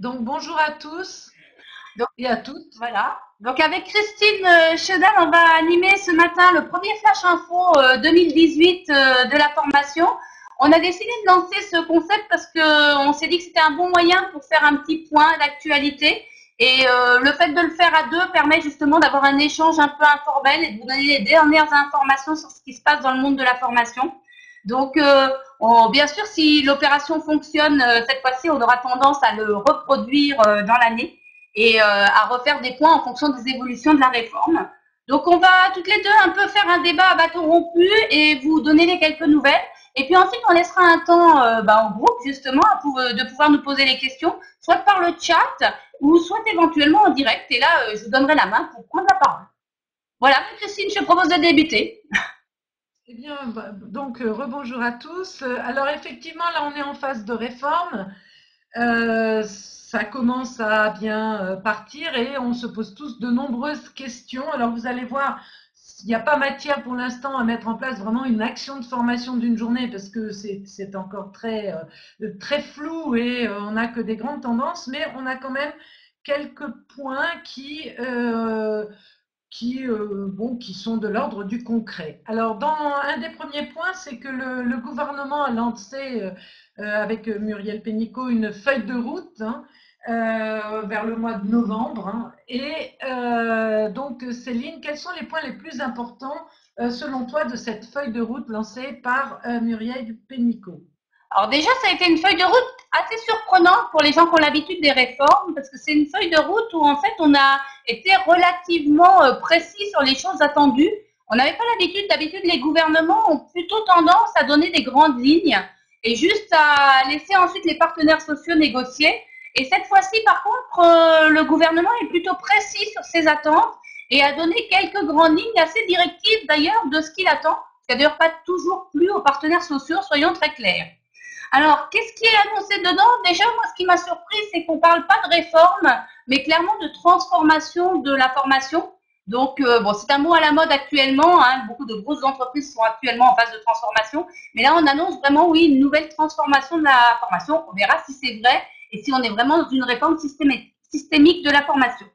Donc bonjour à tous Donc et à toutes. voilà. Donc avec Christine Chedal, on va animer ce matin le premier Flash Info 2018 de la formation. On a décidé de lancer ce concept parce que on s'est dit que c'était un bon moyen pour faire un petit point d'actualité. Et le fait de le faire à deux permet justement d'avoir un échange un peu informel et de vous donner les dernières informations sur ce qui se passe dans le monde de la formation. Donc, bien sûr, si l'opération fonctionne cette fois-ci, on aura tendance à le reproduire dans l'année et à refaire des points en fonction des évolutions de la réforme. Donc, on va toutes les deux un peu faire un débat à bâton rompu et vous donner les quelques nouvelles. Et puis ensuite, on laissera un temps en groupe, justement, de pouvoir nous poser les questions, soit par le chat ou soit éventuellement en direct. Et là, je vous donnerai la main pour prendre la parole. Voilà, Christine, je te propose de débuter. Eh bien, donc rebonjour à tous. Alors effectivement, là on est en phase de réforme. Ça commence à bien partir et on se pose tous de nombreuses questions. Alors vous allez voir, il n'y a pas matière pour l'instant à mettre en place vraiment une action de formation d'une journée parce que c'est encore très flou et on n'a que des grandes tendances, mais on a quand même quelques points qui sont de l'ordre du concret. Alors, un des premiers points, c'est que le gouvernement a lancé, avec Muriel Pénicaud, une feuille de route vers le mois de novembre. Et donc, Céline, quels sont les points les plus importants, selon toi, de cette feuille de route lancée par Muriel Pénicaud? Alors déjà, ça a été une feuille de route assez surprenante pour les gens qui ont l'habitude des réformes, parce que c'est une feuille de route où en fait on a été relativement précis sur les choses attendues. On n'avait pas l'habitude, d'habitude les gouvernements ont plutôt tendance à donner des grandes lignes et juste à laisser ensuite les partenaires sociaux négocier. Et cette fois-ci, par contre, le gouvernement est plutôt précis sur ses attentes et a donné quelques grandes lignes assez directives d'ailleurs de ce qu'il attend. Ce qui n'a d'ailleurs pas toujours plu aux partenaires sociaux, soyons très clairs. Alors, qu'est-ce qui est annoncé dedans? Déjà, moi, ce qui m'a surpris, c'est qu'on ne parle pas de réforme, mais clairement de transformation de la formation. Donc, bon, c'est un mot à la mode actuellement. Hein, beaucoup de grosses entreprises sont actuellement en phase de transformation. Mais là, on annonce vraiment, oui, une nouvelle transformation de la formation. On verra si c'est vrai et si on est vraiment dans une réforme systémique de la formation.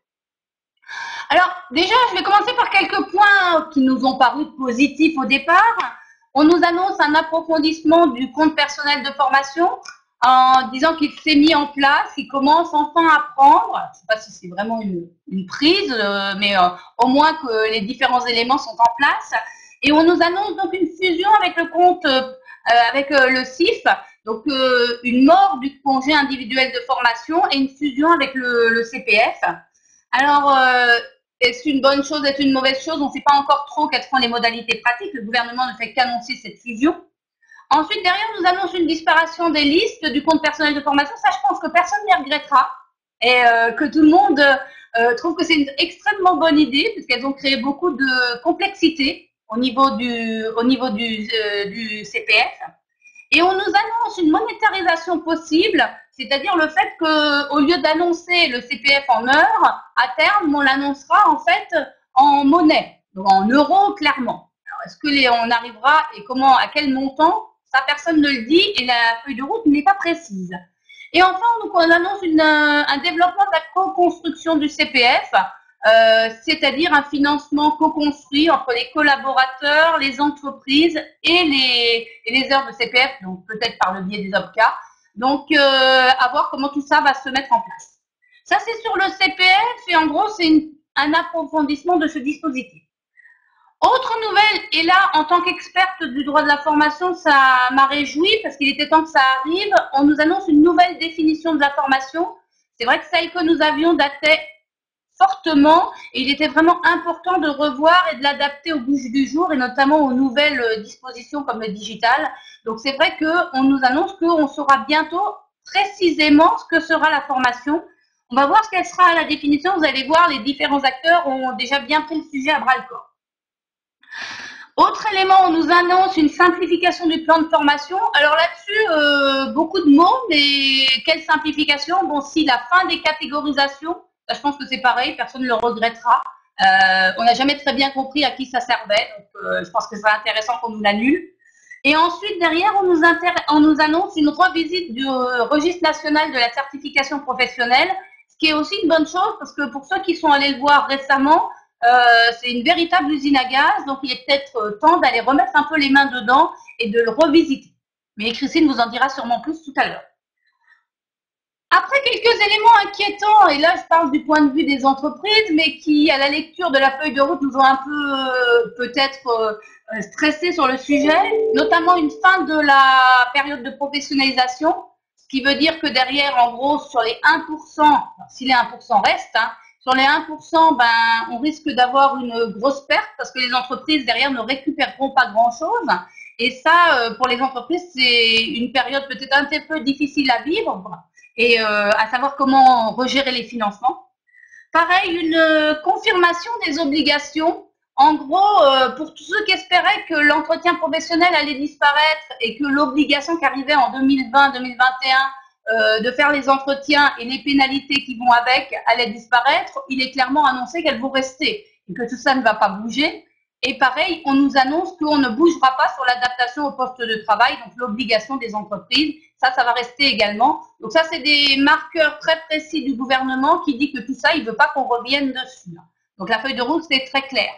Alors, déjà, je vais commencer par quelques points qui nous ont paru positifs au départ. On nous annonce un approfondissement du compte personnel de formation en disant qu'il s'est mis en place, qu'il commence enfin à prendre. Je ne sais pas si c'est vraiment une prise, mais au moins que les différents éléments sont en place. Et on nous annonce donc une fusion avec le compte, avec le CIF, donc une mort du congé individuel de formation et une fusion avec le CPF. Alors, est-ce une bonne chose, est-ce une mauvaise chose? On ne sait pas encore trop quelles seront les modalités pratiques. Le gouvernement ne fait qu'annoncer cette fusion. Ensuite, derrière, on nous annonce une disparition des listes du compte personnel de formation. Ça, je pense que personne n'y regrettera et que tout le monde trouve que c'est une extrêmement bonne idée parce qu'elles ont créé beaucoup de complexité au niveau du CPF. Et on nous annonce une monétarisation possible, c'est-à-dire le fait qu'au lieu d'annoncer le CPF en heures, à terme, on l'annoncera en fait en monnaie, donc en euros clairement. Alors, est-ce qu'on arrivera et comment, à quel montant? Ça, personne ne le dit et la feuille de route n'est pas précise. Et enfin, on annonce un développement de la co-construction du CPF, c'est-à-dire un financement co-construit entre les collaborateurs, les entreprises et les heures de CPF, donc peut-être par le biais des OPCA. Donc, à voir comment tout ça va se mettre en place. Ça, c'est sur le CPF et en gros, c'est un approfondissement de ce dispositif. Autre nouvelle, et là, en tant qu'experte du droit de la formation, ça m'a réjoui parce qu'il était temps que ça arrive. On nous annonce une nouvelle définition de la formation. C'est vrai que celle que nous avions datait fortement et il était vraiment important de revoir et de l'adapter au goût du jour et notamment aux nouvelles dispositions comme le digital. Donc c'est vrai qu'on nous annonce qu'on saura bientôt précisément ce que sera la formation. On va voir ce qu'elle sera à la définition. Vous allez voir, les différents acteurs ont déjà bien pris le sujet à bras le corps. Autre élément, on nous annonce une simplification du plan de formation. Alors là-dessus, beaucoup de mots, mais quelle simplification? Bon, si la fin des catégorisations, ça, je pense que c'est pareil, personne ne le regrettera. On n'a jamais très bien compris à qui ça servait, donc je pense que c'est intéressant qu'on nous l'annule. Et ensuite, derrière, on nous annonce une revisite du registre national de la certification professionnelle, ce qui est aussi une bonne chose parce que pour ceux qui sont allés le voir récemment, c'est une véritable usine à gaz, donc il est peut-être temps d'aller remettre un peu les mains dedans et de le revisiter. Mais Christine vous en dira sûrement plus tout à l'heure. Après quelques éléments inquiétants, et là je parle du point de vue des entreprises, mais qui, à la lecture de la feuille de route, nous ont un peu peut-être stressés sur le sujet, notamment une fin de la période de professionnalisation, ce qui veut dire que derrière, en gros, sur les 1%, si les 1% restent, hein, sur les 1%, ben, on risque d'avoir une grosse perte parce que les entreprises derrière ne récupéreront pas grand-chose. Et ça, pour les entreprises, c'est une période peut-être un petit peu difficile à vivre et à savoir comment regérer les financements. Pareil, une confirmation des obligations. En gros, pour tous ceux qui espéraient que l'entretien professionnel allait disparaître et que l'obligation qui arrivait en 2020-2021 de faire les entretiens et les pénalités qui vont avec allaient disparaître, il est clairement annoncé qu'elles vont rester et que tout ça ne va pas bouger. Et pareil, on nous annonce qu'on ne bougera pas sur l'adaptation au poste de travail, donc l'obligation des entreprises. Ça va rester également. Donc ça, c'est des marqueurs très précis du gouvernement qui dit que tout ça, il ne veut pas qu'on revienne dessus. Donc la feuille de route, c'est très clair.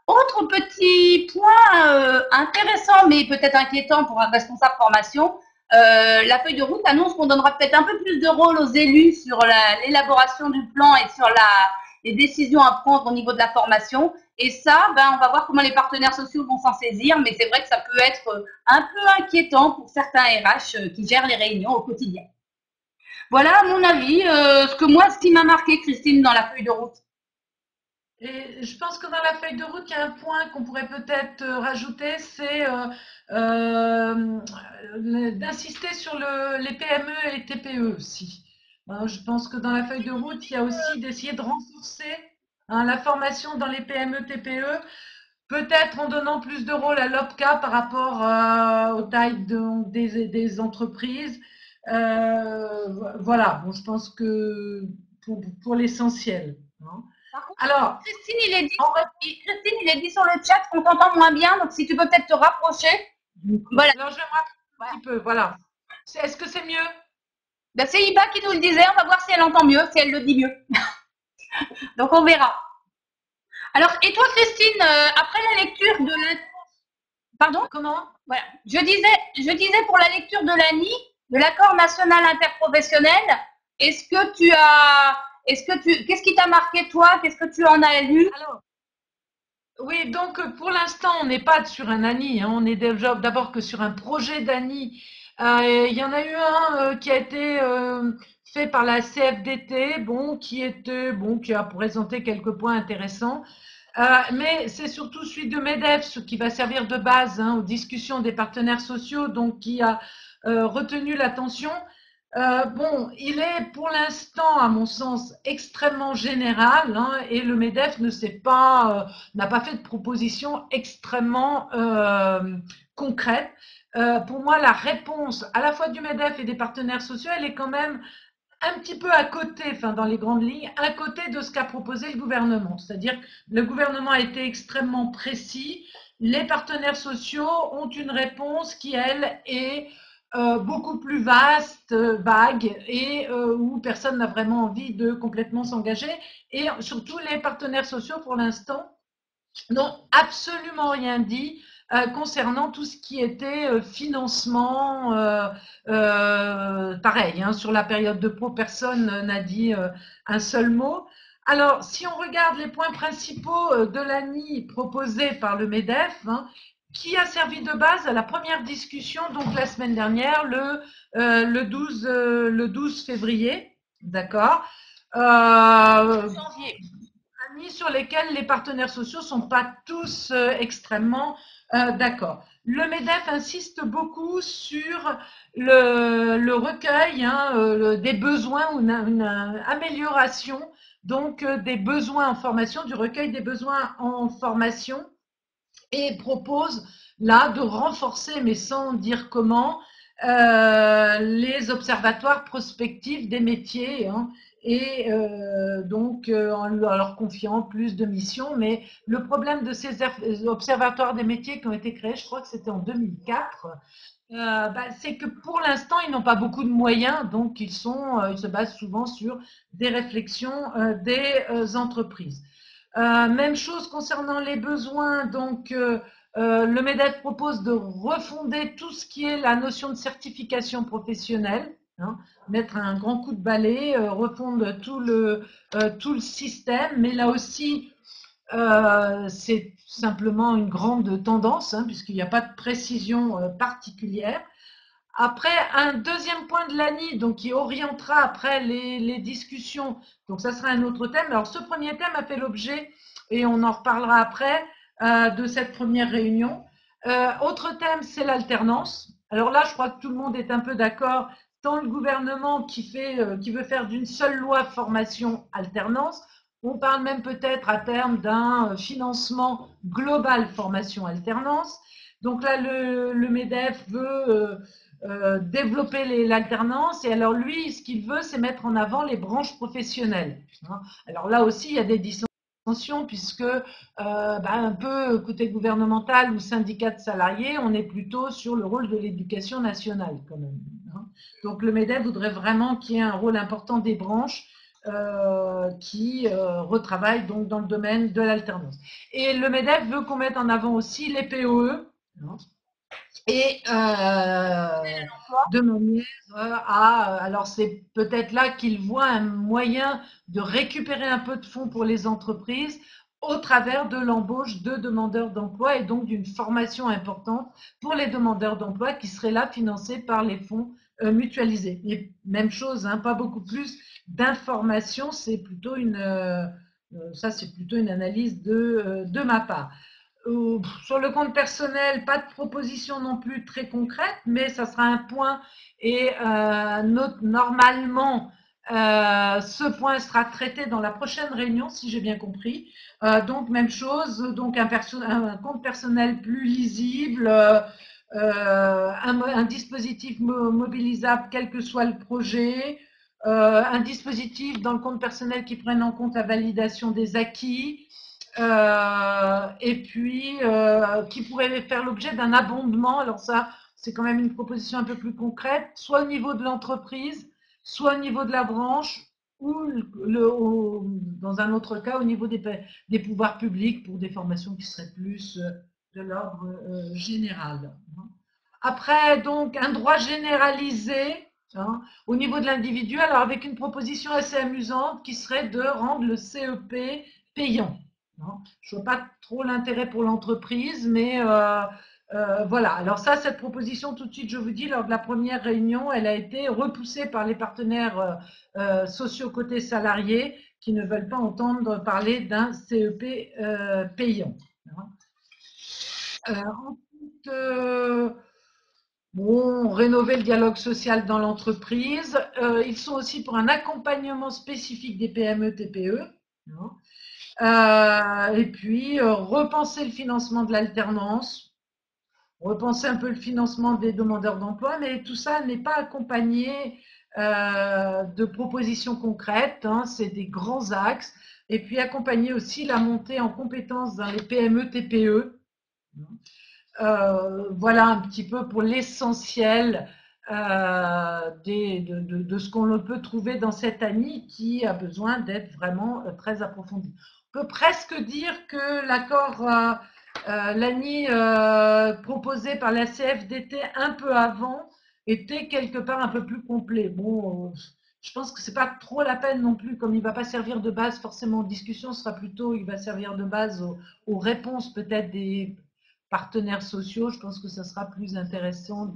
Autre petit point intéressant, mais peut-être inquiétant pour un responsable formation, la feuille de route annonce qu'on donnera peut-être un peu plus de rôle aux élus sur l'élaboration du plan et sur les décisions à prendre au niveau de la formation. Et ça, ben, on va voir comment les partenaires sociaux vont s'en saisir, mais c'est vrai que ça peut être un peu inquiétant pour certains RH qui gèrent les réunions au quotidien. Voilà, à mon avis, ce qui m'a marqué, Christine, dans la feuille de route. Et je pense que dans la feuille de route, il y a un point qu'on pourrait peut-être rajouter, c'est d'insister sur les PME et les TPE aussi. Je pense que dans la feuille de route, il y a aussi d'essayer de renforcer la formation dans les PME, TPE, peut-être en donnant plus de rôle à l'OPCA par rapport aux tailles des entreprises. Voilà, bon, je pense que pour l'essentiel. Hein. Par contre, Alors, Christine, il est dit sur le chat qu'on t'entend moins bien, donc si tu peux peut-être te rapprocher. Voilà. alors je vais me rapprocher un petit peu, voilà. Est-ce que c'est mieux? Ben, c'est Iba qui nous le disait, on va voir si elle entend mieux, si elle le dit mieux. Donc on verra. Alors, et toi, Christine, après la lecture de la... Pardon? Comment? Voilà. Je disais pour la lecture de l'ANI, de l'accord national interprofessionnel, qu'est-ce qui t'a marqué toi? Qu'est-ce que tu en as lu? Alors, oui, donc pour l'instant, on n'est pas sur un ANI, hein, on est déjà d'abord que sur un projet d'ANI. Il y en a eu un qui a été fait par la CFDT, bon, qui a présenté quelques points intéressants. Mais c'est surtout celui de MEDEF, ce qui va servir de base aux discussions des partenaires sociaux, donc qui a retenu l'attention. Bon, il est pour l'instant, à mon sens, extrêmement général, hein, et le MEDEF n'a pas fait de proposition extrêmement concrète. Pour moi, la réponse à la fois du MEDEF et des partenaires sociaux, elle est quand même un petit peu à côté, enfin dans les grandes lignes, à côté de ce qu'a proposé le gouvernement. C'est-à-dire que le gouvernement a été extrêmement précis. Les partenaires sociaux ont une réponse qui, elle, est beaucoup plus vaste, vague, et où personne n'a vraiment envie de complètement s'engager. Et surtout, les partenaires sociaux, pour l'instant, n'ont absolument rien dit concernant tout ce qui était financement. Pareil, hein, sur la période de pro, personne n'a dit un seul mot. Alors, si on regarde les points principaux de l'ANI proposés par le MEDEF, hein, qui a servi de base à la première discussion, donc la semaine dernière, le 12 février, d'accord, Janvier. sur lesquels les partenaires sociaux ne sont pas tous extrêmement d'accord. Le MEDEF insiste beaucoup sur le recueil des besoins ou une amélioration donc des besoins en formation, du recueil des besoins en formation, et propose là de renforcer, mais sans dire comment, les observatoires prospectifs des métiers, hein, et donc en leur confiant plus de missions. Mais le problème de ces observatoires des métiers qui ont été créés, je crois que c'était en 2004, c'est que pour l'instant, ils n'ont pas beaucoup de moyens, donc ils se basent souvent sur des réflexions des entreprises. Même chose concernant les besoins, donc le MEDEF propose de refonder tout ce qui est la notion de certification professionnelle, hein, mettre un grand coup de balai, refondre tout le système, mais là aussi, c'est simplement une grande tendance, hein, puisqu'il n'y a pas de précision particulière. Après, un deuxième point de l'ANI, donc qui orientera après les discussions, donc ça sera un autre thème. Alors, ce premier thème a fait l'objet, et on en reparlera après, de cette première réunion. Autre thème, c'est l'alternance. Alors là, je crois que tout le monde est un peu d'accord, tant le gouvernement qui veut faire d'une seule loi formation alternance, on parle même peut-être à terme d'un financement global formation alternance. Donc là, le MEDEF veut développer l'alternance. Et alors lui, ce qu'il veut, c'est mettre en avant les branches professionnelles. Alors là aussi, il y a des dissensions puisque un peu côté gouvernemental ou syndicat de salariés, on est plutôt sur le rôle de l'éducation nationale quand même. Donc le MEDEF voudrait vraiment qu'il y ait un rôle important des branches qui retravaillent donc dans le domaine de l'alternance. Et le MEDEF veut qu'on mette en avant aussi les POE, et de manière alors c'est peut-être là qu'il voit un moyen de récupérer un peu de fonds pour les entreprises au travers de l'embauche de demandeurs d'emploi et donc d'une formation importante pour les demandeurs d'emploi qui seraient là financés par les fonds mutualisés. Et même chose, hein, pas beaucoup plus d'informations, c'est plutôt c'est plutôt une analyse de ma part. Sur le compte personnel, pas de proposition non plus très concrète, mais ça sera un point et normalement, ce point sera traité dans la prochaine réunion, si j'ai bien compris. Donc, même chose, donc un compte personnel plus lisible, un dispositif mobilisable quel que soit le projet, un dispositif dans le compte personnel qui prenne en compte la validation des acquis, et puis qui pourrait faire l'objet d'un abondement. Alors ça, c'est quand même une proposition un peu plus concrète, soit au niveau de l'entreprise, soit au niveau de la branche, ou dans un autre cas au niveau des pouvoirs publics pour des formations qui seraient plus de l'ordre général. Après, donc, un droit généralisé, hein, au niveau de l'individu, alors avec une proposition assez amusante qui serait de rendre le CEP payant. Je ne vois pas trop l'intérêt pour l'entreprise, mais voilà. Alors ça, cette proposition, tout de suite, je vous dis, lors de la première réunion, elle a été repoussée par les partenaires sociaux côté salariés qui ne veulent pas entendre parler d'un CEP payant. Ensuite, bon, rénover le dialogue social dans l'entreprise. Ils sont aussi pour un accompagnement spécifique des PME, TPE. Et puis, repenser le financement de l'alternance, repenser un peu le financement des demandeurs d'emploi, mais tout ça n'est pas accompagné de propositions concrètes, hein, c'est des grands axes. Et puis, accompagner aussi la montée en compétences dans les PME, TPE. Voilà un petit peu pour l'essentiel de ce qu'on peut trouver dans cette ANI qui a besoin d'être vraiment très approfondi. On peut presque dire que l'accord l'ANI proposé par la CFDT un peu avant était quelque part un peu plus complet. Bon, je pense que c'est pas trop la peine non plus, comme il va pas servir de base forcément aux discussions, ce sera plutôt, il va servir de base aux réponses peut-être des partenaires sociaux. Je pense que ça sera plus intéressant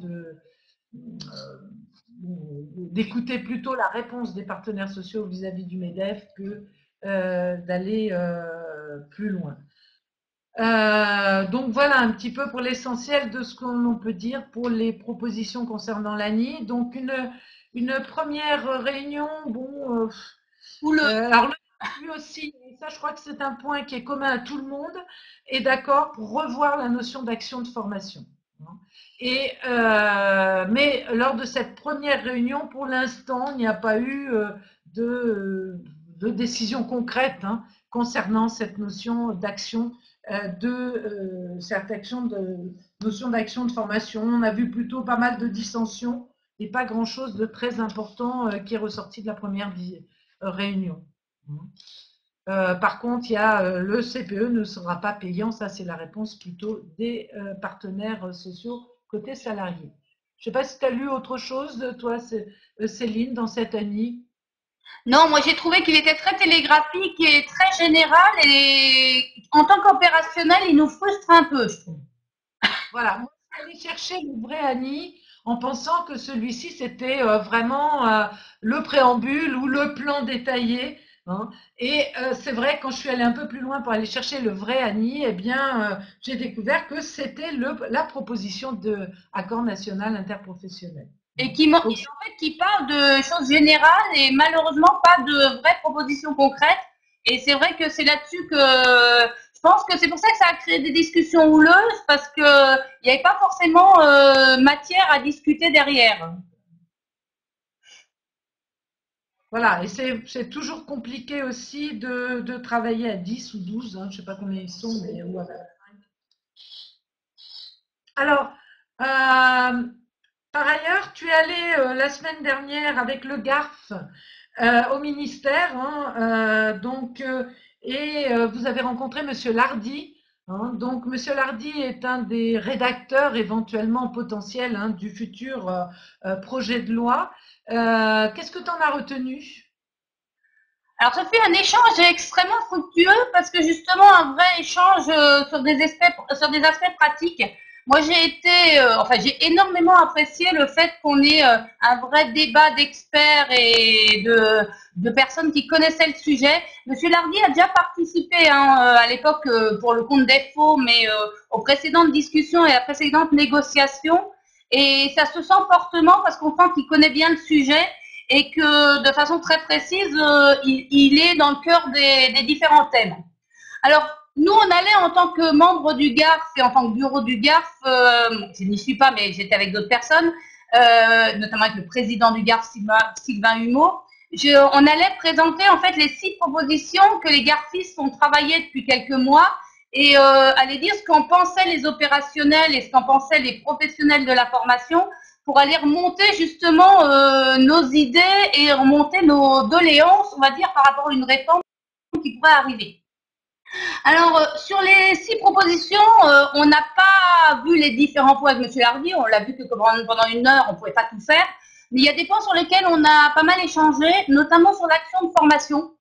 d'écouter plutôt la réponse des partenaires sociaux vis-à-vis du MEDEF que d'aller plus loin. Donc voilà un petit peu pour l'essentiel de ce qu'on peut dire pour les propositions concernant l'ANI. Donc une première réunion, bon, alors lui aussi, et ça je crois que c'est un point qui est commun à tout le monde, est d'accord pour revoir la notion d'action de formation. Et, mais lors de cette première réunion, pour l'instant, il n'y a pas eu de décision concrète concernant cette notion d'action, cette notion d'action de formation. On a vu plutôt pas mal de dissensions et pas grand-chose de très important qui est ressorti de la première réunion. Par contre, il y a le CPE ne sera pas payant, ça c'est la réponse plutôt des partenaires sociaux côté salarié. Je ne sais pas si tu as lu autre chose, toi, Céline, dans cette année. Non, moi j'ai trouvé qu'il était très télégraphique et très général et en tant qu'opérationnel, il nous frustre un peu, je trouve. Voilà, moi je suis allée chercher le vrai Annie en pensant que celui-ci c'était vraiment le préambule ou le plan détaillé. Hein. Et c'est vrai, quand je suis allée un peu plus loin pour aller chercher le vrai Annie, eh bien, j'ai découvert que c'était la proposition de accord national interprofessionnel. Et en fait, qui parle de choses générales et malheureusement pas de vraies propositions concrètes. Et c'est vrai que c'est là-dessus que je pense que c'est pour ça que ça a créé des discussions houleuses parce que il n'y avait pas forcément matière à discuter derrière. Voilà, et c'est toujours compliqué aussi de travailler à 10 ou 12, je ne sais pas combien ils sont, mais voilà. Alors, par ailleurs, tu es allé la semaine dernière avec le GARF au ministère, et vous avez rencontré Monsieur Lardy. Donc, Monsieur Lardy est un des rédacteurs éventuellement potentiels du futur projet de loi. Qu'est-ce que tu en as retenu? Alors, ça fait un échange extrêmement fructueux parce que justement, un vrai échange sur des aspects pratiques. Moi, j'ai énormément apprécié le fait qu'on ait un vrai débat d'experts et de personnes qui connaissaient le sujet. Monsieur Lardy a déjà participé à l'époque pour le compte d'EFO, mais aux précédentes discussions et à précédentes négociations. Et ça se sent fortement parce qu'on sent qu'il connaît bien le sujet et que de façon très précise, il est dans le cœur des différents thèmes. Alors, nous, on allait en tant que membre du GARF et en tant que bureau du GARF, je n'y suis pas, mais j'étais avec d'autres personnes, notamment avec le président du GARF, Sylvain Humeau. On allait présenter en fait les 6 propositions que les GARFistes ont travaillées depuis quelques mois et aller dire ce qu'en pensaient les opérationnels et ce qu'en pensaient les professionnels de la formation pour aller remonter justement nos idées et remonter nos doléances, on va dire, par rapport à une réforme qui pourrait arriver. Alors, sur les 6 propositions, on n'a pas vu les différents points avec M. Lardy, on l'a vu que pendant une heure, on ne pouvait pas tout faire, mais il y a des points sur lesquels on a pas mal échangé, notamment sur l'action de formation.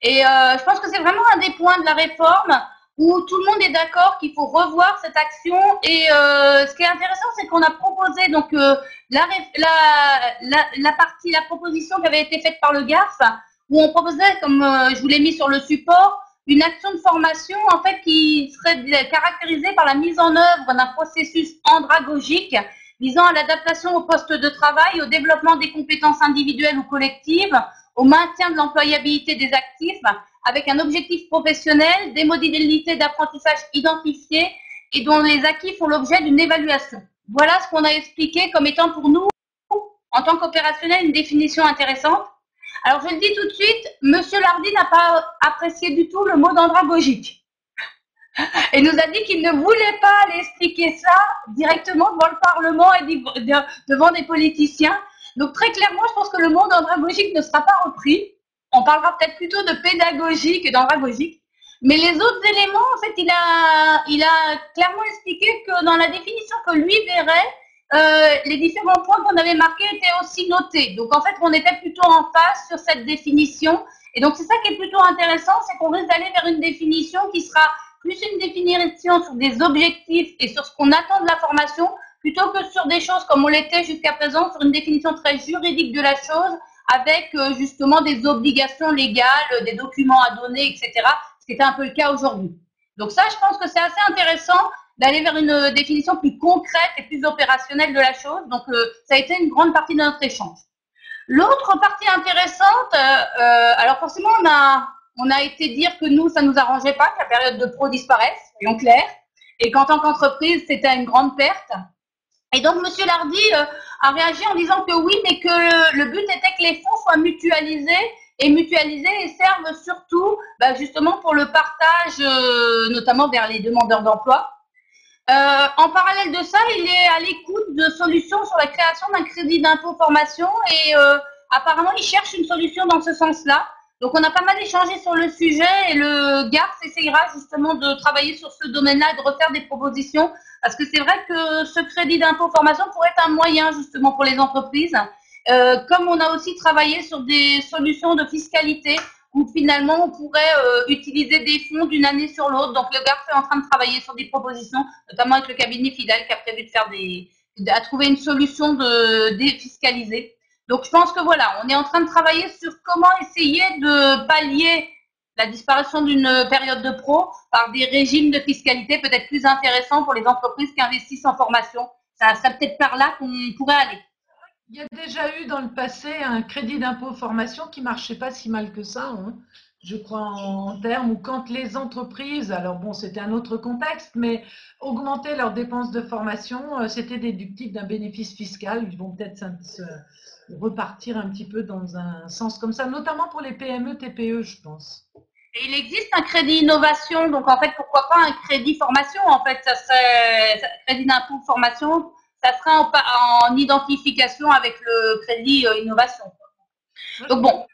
Et je pense que c'est vraiment un des points de la réforme où tout le monde est d'accord qu'il faut revoir cette action. Et ce qui est intéressant, c'est qu'on a proposé donc la proposition qui avait été faite par le GARF, où on proposait, comme je vous l'ai mis sur le support, une action de formation en fait qui serait caractérisée par la mise en œuvre d'un processus andragogique visant à l'adaptation au poste de travail, au développement des compétences individuelles ou collectives, au maintien de l'employabilité des actifs, avec un objectif professionnel, des modalités d'apprentissage identifiées et dont les acquis font l'objet d'une évaluation. Voilà ce qu'on a expliqué comme étant pour nous, en tant qu'opérationnel, une définition intéressante. Alors, je le dis tout de suite, Monsieur Lardy n'a pas apprécié du tout le mot d'andragogique. Et nous a dit qu'il ne voulait pas aller expliquer ça directement devant le Parlement et devant des politiciens. Donc, très clairement, je pense que le mot d'andragogique ne sera pas repris. On parlera peut-être plutôt de pédagogie que d'andragogique. Mais les autres éléments, en fait, il a clairement expliqué que dans la définition que lui verrait, les différents points qu'on avait marqués étaient aussi notés. Donc, en fait, on était plutôt en phase sur cette définition. Et donc, c'est ça qui est plutôt intéressant, c'est qu'on risque d'aller vers une définition qui sera plus une définition sur des objectifs et sur ce qu'on attend de la formation, plutôt que sur des choses comme on l'était jusqu'à présent, sur une définition très juridique de la chose, avec justement des obligations légales, des documents à donner, etc., ce qui était un peu le cas aujourd'hui. Donc ça, je pense que c'est assez intéressant d'aller vers une définition plus concrète et plus opérationnelle de la chose. Donc ça a été une grande partie de notre échange. L'autre partie intéressante, alors forcément, on a été dire que nous, ça nous arrangeait pas que la période de pro disparaisse, soyons clairs. et qu'en tant qu'entreprise, c'était une grande perte. Et donc, Monsieur Lardy a réagi en disant que oui, mais que le but était que les fonds soient mutualisés et servent surtout justement pour le partage, notamment vers les demandeurs d'emploi. En parallèle de ça, il est à l'écoute de solutions sur la création d'un crédit d'impôt formation et apparemment, il cherche une solution dans ce sens-là. Donc, on a pas mal échangé sur le sujet et le GARS essayera justement de travailler sur ce domaine-là et de refaire des propositions parce que c'est vrai que ce crédit d'impôt formation pourrait être un moyen justement pour les entreprises. Comme on a aussi travaillé sur des solutions de fiscalité où finalement on pourrait utiliser des fonds d'une année sur l'autre. Donc le GARF est en train de travailler sur des propositions, notamment avec le cabinet Fidel qui a prévu de faire à trouver une solution de défiscaliser. Donc je pense que voilà, on est en train de travailler sur comment essayer de pallier la disparition d'une période de pro par des régimes de fiscalité peut-être plus intéressants pour les entreprises qui investissent en formation. Ça serait peut-être par là qu'on pourrait aller. Il y a déjà eu dans le passé un crédit d'impôt formation qui marchait pas si mal que ça, hein, je crois en termes où quand les entreprises, alors bon, c'était un autre contexte, mais augmentaient leurs dépenses de formation, c'était déductible d'un bénéfice fiscal. Ils vont peut-être repartir un petit peu dans un sens comme ça, notamment pour les PME, TPE, je pense. Et il existe un crédit innovation, donc en fait, pourquoi pas un crédit formation? En fait, ça serait crédit d'impôt formation, ça serait en identification avec le crédit innovation. Donc bon.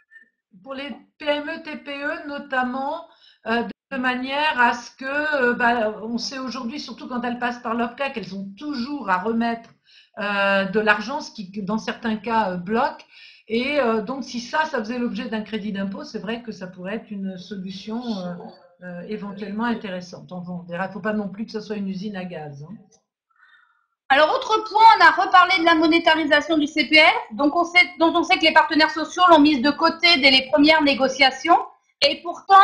Pour les PME, TPE notamment, de manière à ce que, on sait aujourd'hui, surtout quand elles passent par l'OPCA, qu'elles ont toujours à remettre de l'argent, ce qui, dans certains cas, bloque. Et donc, si ça faisait l'objet d'un crédit d'impôt, c'est vrai que ça pourrait être une solution éventuellement intéressante. On verra, il ne faut pas non plus que ce soit une usine à gaz. Hein. Alors, autre point, on a reparlé de la monétarisation du CPF, dont on sait que les partenaires sociaux l'ont mise de côté dès les premières négociations. Et pourtant,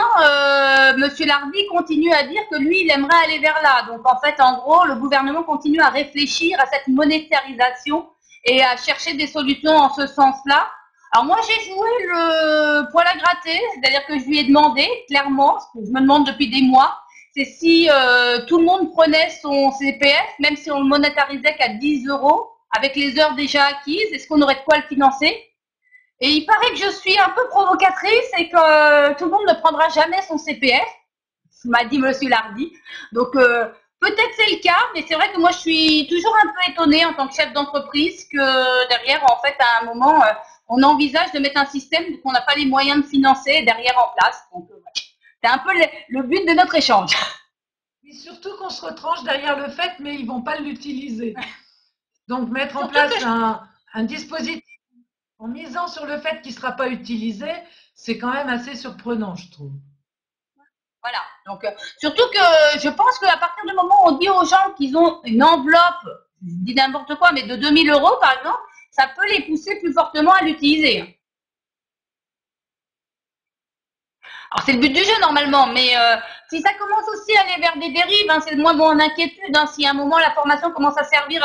Monsieur Lardy continue à dire que lui, il aimerait aller vers là. Donc, en fait, en gros, le gouvernement continue à réfléchir à cette monétarisation et à chercher des solutions en ce sens-là. Alors, moi, j'ai joué le poil à gratter, c'est-à-dire que je lui ai demandé, clairement, ce que je me demande depuis des mois, c'est si tout le monde prenait son CPF, même si on le monétarisait qu'à 10 €, avec les heures déjà acquises, est-ce qu'on aurait de quoi le financer? Et il paraît que je suis un peu provocatrice et que tout le monde ne prendra jamais son CPF, m'a dit Monsieur Lardy. Donc peut-être c'est le cas, mais c'est vrai que moi je suis toujours un peu étonnée en tant que chef d'entreprise que derrière, en fait, à un moment, on envisage de mettre un système qu'on n'a pas les moyens de financer derrière en place. Donc c'est un peu le but de notre échange. Et surtout qu'on se retranche derrière le fait, mais ils ne vont pas l'utiliser. Donc mettre en place un dispositif en misant sur le fait qu'il ne sera pas utilisé, c'est quand même assez surprenant, je trouve. Voilà. Donc, surtout que je pense qu'à partir du moment où on dit aux gens qu'ils ont une enveloppe, je dis n'importe quoi, mais de 2 000 € par exemple, ça peut les pousser plus fortement à l'utiliser. Alors c'est le but du jeu normalement, mais si ça commence aussi à aller vers des dérives, hein, c'est moi mon inquiétude. Hein, si à un moment la formation commence à servir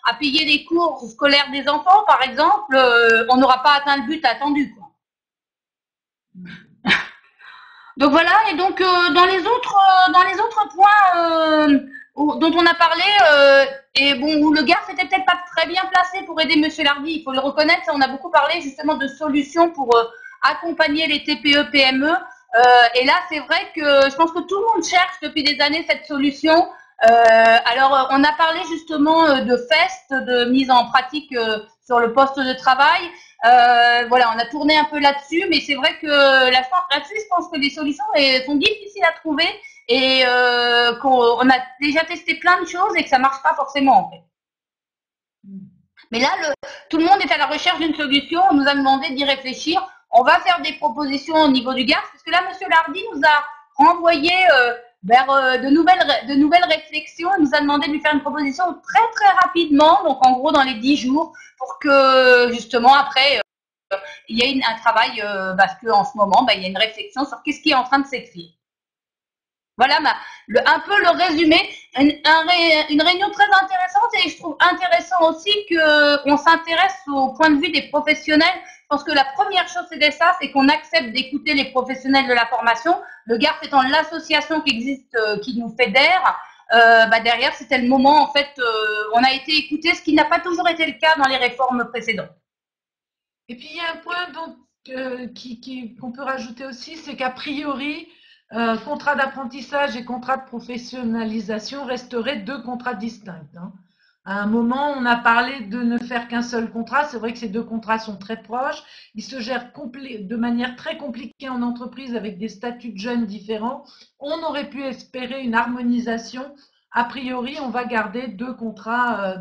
à payer les cours scolaires des enfants, par exemple, on n'aura pas atteint le but attendu, quoi. Donc voilà, et donc dans les autres points dont on a parlé, et bon, où le GARF était peut-être pas très bien placé pour aider Monsieur Lardy, il faut le reconnaître, on a beaucoup parlé justement de solutions pour accompagner les TPE, PME. Et là, c'est vrai que je pense que tout le monde cherche depuis des années cette solution. Alors, on a parlé justement de FEST, de mise en pratique sur le poste de travail. Voilà, on a tourné un peu là-dessus, mais c'est vrai que là-dessus, je pense que les solutions sont difficiles à trouver et qu'on a déjà testé plein de choses et que ça marche pas forcément en fait. Mais là, tout le monde est à la recherche d'une solution. On nous a demandé d'y réfléchir. On va faire des propositions au niveau du GARF, parce que là, Monsieur Lardy nous a renvoyé vers de nouvelles réflexions. Il nous a demandé de lui faire une proposition très très rapidement, donc en gros dans les 10 jours, pour que justement après il y ait un travail, parce qu'en ce moment, il y a une réflexion sur qu'est-ce qui est en train de s'écrire. Voilà un peu le résumé, une réunion très intéressante, et je trouve intéressant aussi qu'on s'intéresse au point de vue des professionnels. Je pense que la première chose c'est qu'on accepte d'écouter les professionnels de la formation, le GARF étant l'association qui existe, qui nous fédère. derrière, c'était le moment, en fait, on a été écouté, ce qui n'a pas toujours été le cas dans les réformes précédentes. Et puis il y a un point donc qu'on peut rajouter aussi, c'est qu'a priori, contrat d'apprentissage et contrat de professionnalisation resteraient deux contrats distincts, hein. À un moment, on a parlé de ne faire qu'un seul contrat. C'est vrai que ces deux contrats sont très proches. Ils se gèrent de manière très compliquée en entreprise avec des statuts de jeunes différents. On aurait pu espérer une harmonisation. A priori, on va garder deux contrats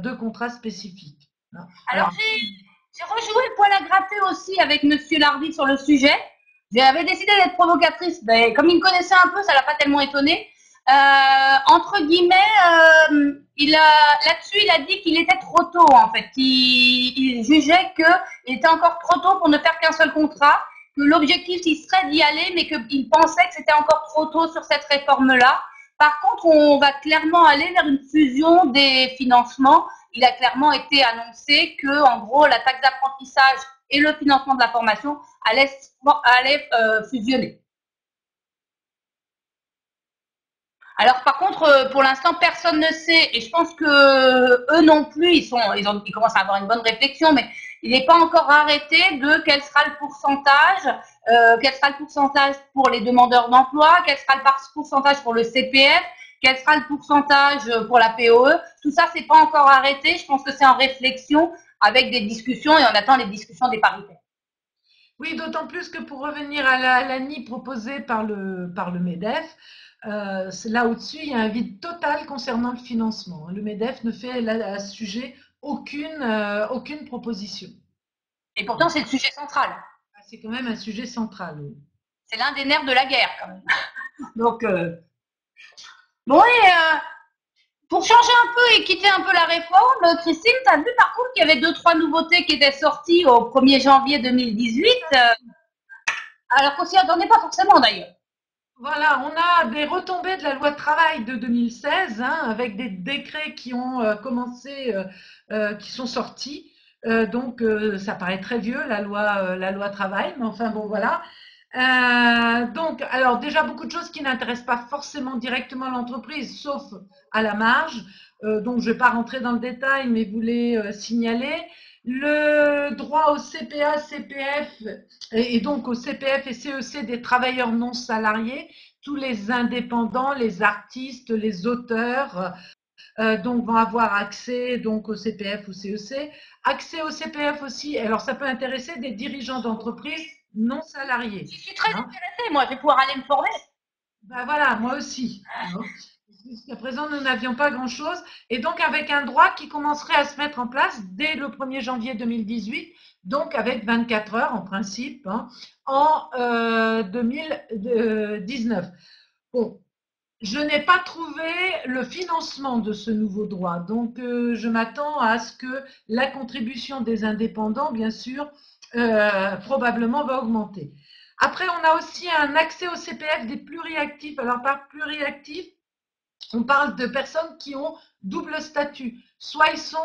spécifiques, hein. Alors, Alors, j'ai rejoué le poil à gratter aussi avec Monsieur Lardy sur le sujet. J'avais décidé d'être provocatrice, mais comme il me connaissait un peu, ça l'a pas tellement étonné. Entre guillemets, là-dessus, il a dit qu'il était trop tôt en fait. Il jugeait qu'il était encore trop tôt pour ne faire qu'un seul contrat, que l'objectif, il serait d'y aller, mais qu'il pensait que c'était encore trop tôt sur cette réforme-là. Par contre, on va clairement aller vers une fusion des financements. Il a clairement été annoncé que, en gros, la taxe d'apprentissage et le financement de la formation allaient fusionner. Alors par contre, pour l'instant, personne ne sait, et je pense que eux non plus, ils commencent à avoir une bonne réflexion, mais il n'est pas encore arrêté de quel sera le pourcentage pour les demandeurs d'emploi, quel sera le pourcentage pour le CPF, quel sera le pourcentage pour la POE. Tout ça, c'est pas encore arrêté. Je pense que c'est en réflexion avec des discussions et on attend les discussions des paritaires. oui, d'autant plus que pour revenir à l'ANI proposée par le MEDEF, là au-dessus, il y a un vide total concernant le financement. Le MEDEF ne fait à ce sujet aucune proposition. Et pourtant, c'est le sujet central. C'est quand même un sujet central, oui. C'est l'un des nerfs de la guerre, quand même. Donc, bon, et pour changer un peu et quitter un peu la réforme, Christine, tu as vu par contre qu'il y avait deux, trois nouveautés qui étaient sorties au 1er janvier 2018, alors qu'on s'y attendait pas forcément d'ailleurs. Voilà, on a des retombées de la loi de travail de 2016, hein, avec des décrets qui ont commencé, qui sont sortis. Ça paraît très vieux, la loi travail, mais enfin bon, voilà. Alors déjà beaucoup de choses qui n'intéressent pas forcément directement l'entreprise, sauf à la marge. Donc je ne vais pas rentrer dans le détail, mais vous les signaler. Le droit au CPA, CPF et donc au CPF et CEC des travailleurs non salariés, tous les indépendants, les artistes, les auteurs, donc vont avoir accès donc au CPF ou CEC. Accès au CPF aussi, alors ça peut intéresser des dirigeants d'entreprises non salariés, Je suis très hein. intéressée, moi, je vais pouvoir aller me former. Ben voilà, moi aussi, hein. Jusqu'à présent, nous n'avions pas grand-chose. Et donc, avec un droit qui commencerait à se mettre en place dès le 1er janvier 2018, donc avec 24 heures en principe, hein, en 2019. Bon, je n'ai pas trouvé le financement de ce nouveau droit. Donc, je m'attends à ce que la contribution des indépendants, bien sûr, probablement va augmenter. Après, on a aussi un accès au CPF des pluriactifs. Alors, par pluriactifs, on parle de personnes qui ont double statut. Soit ils sont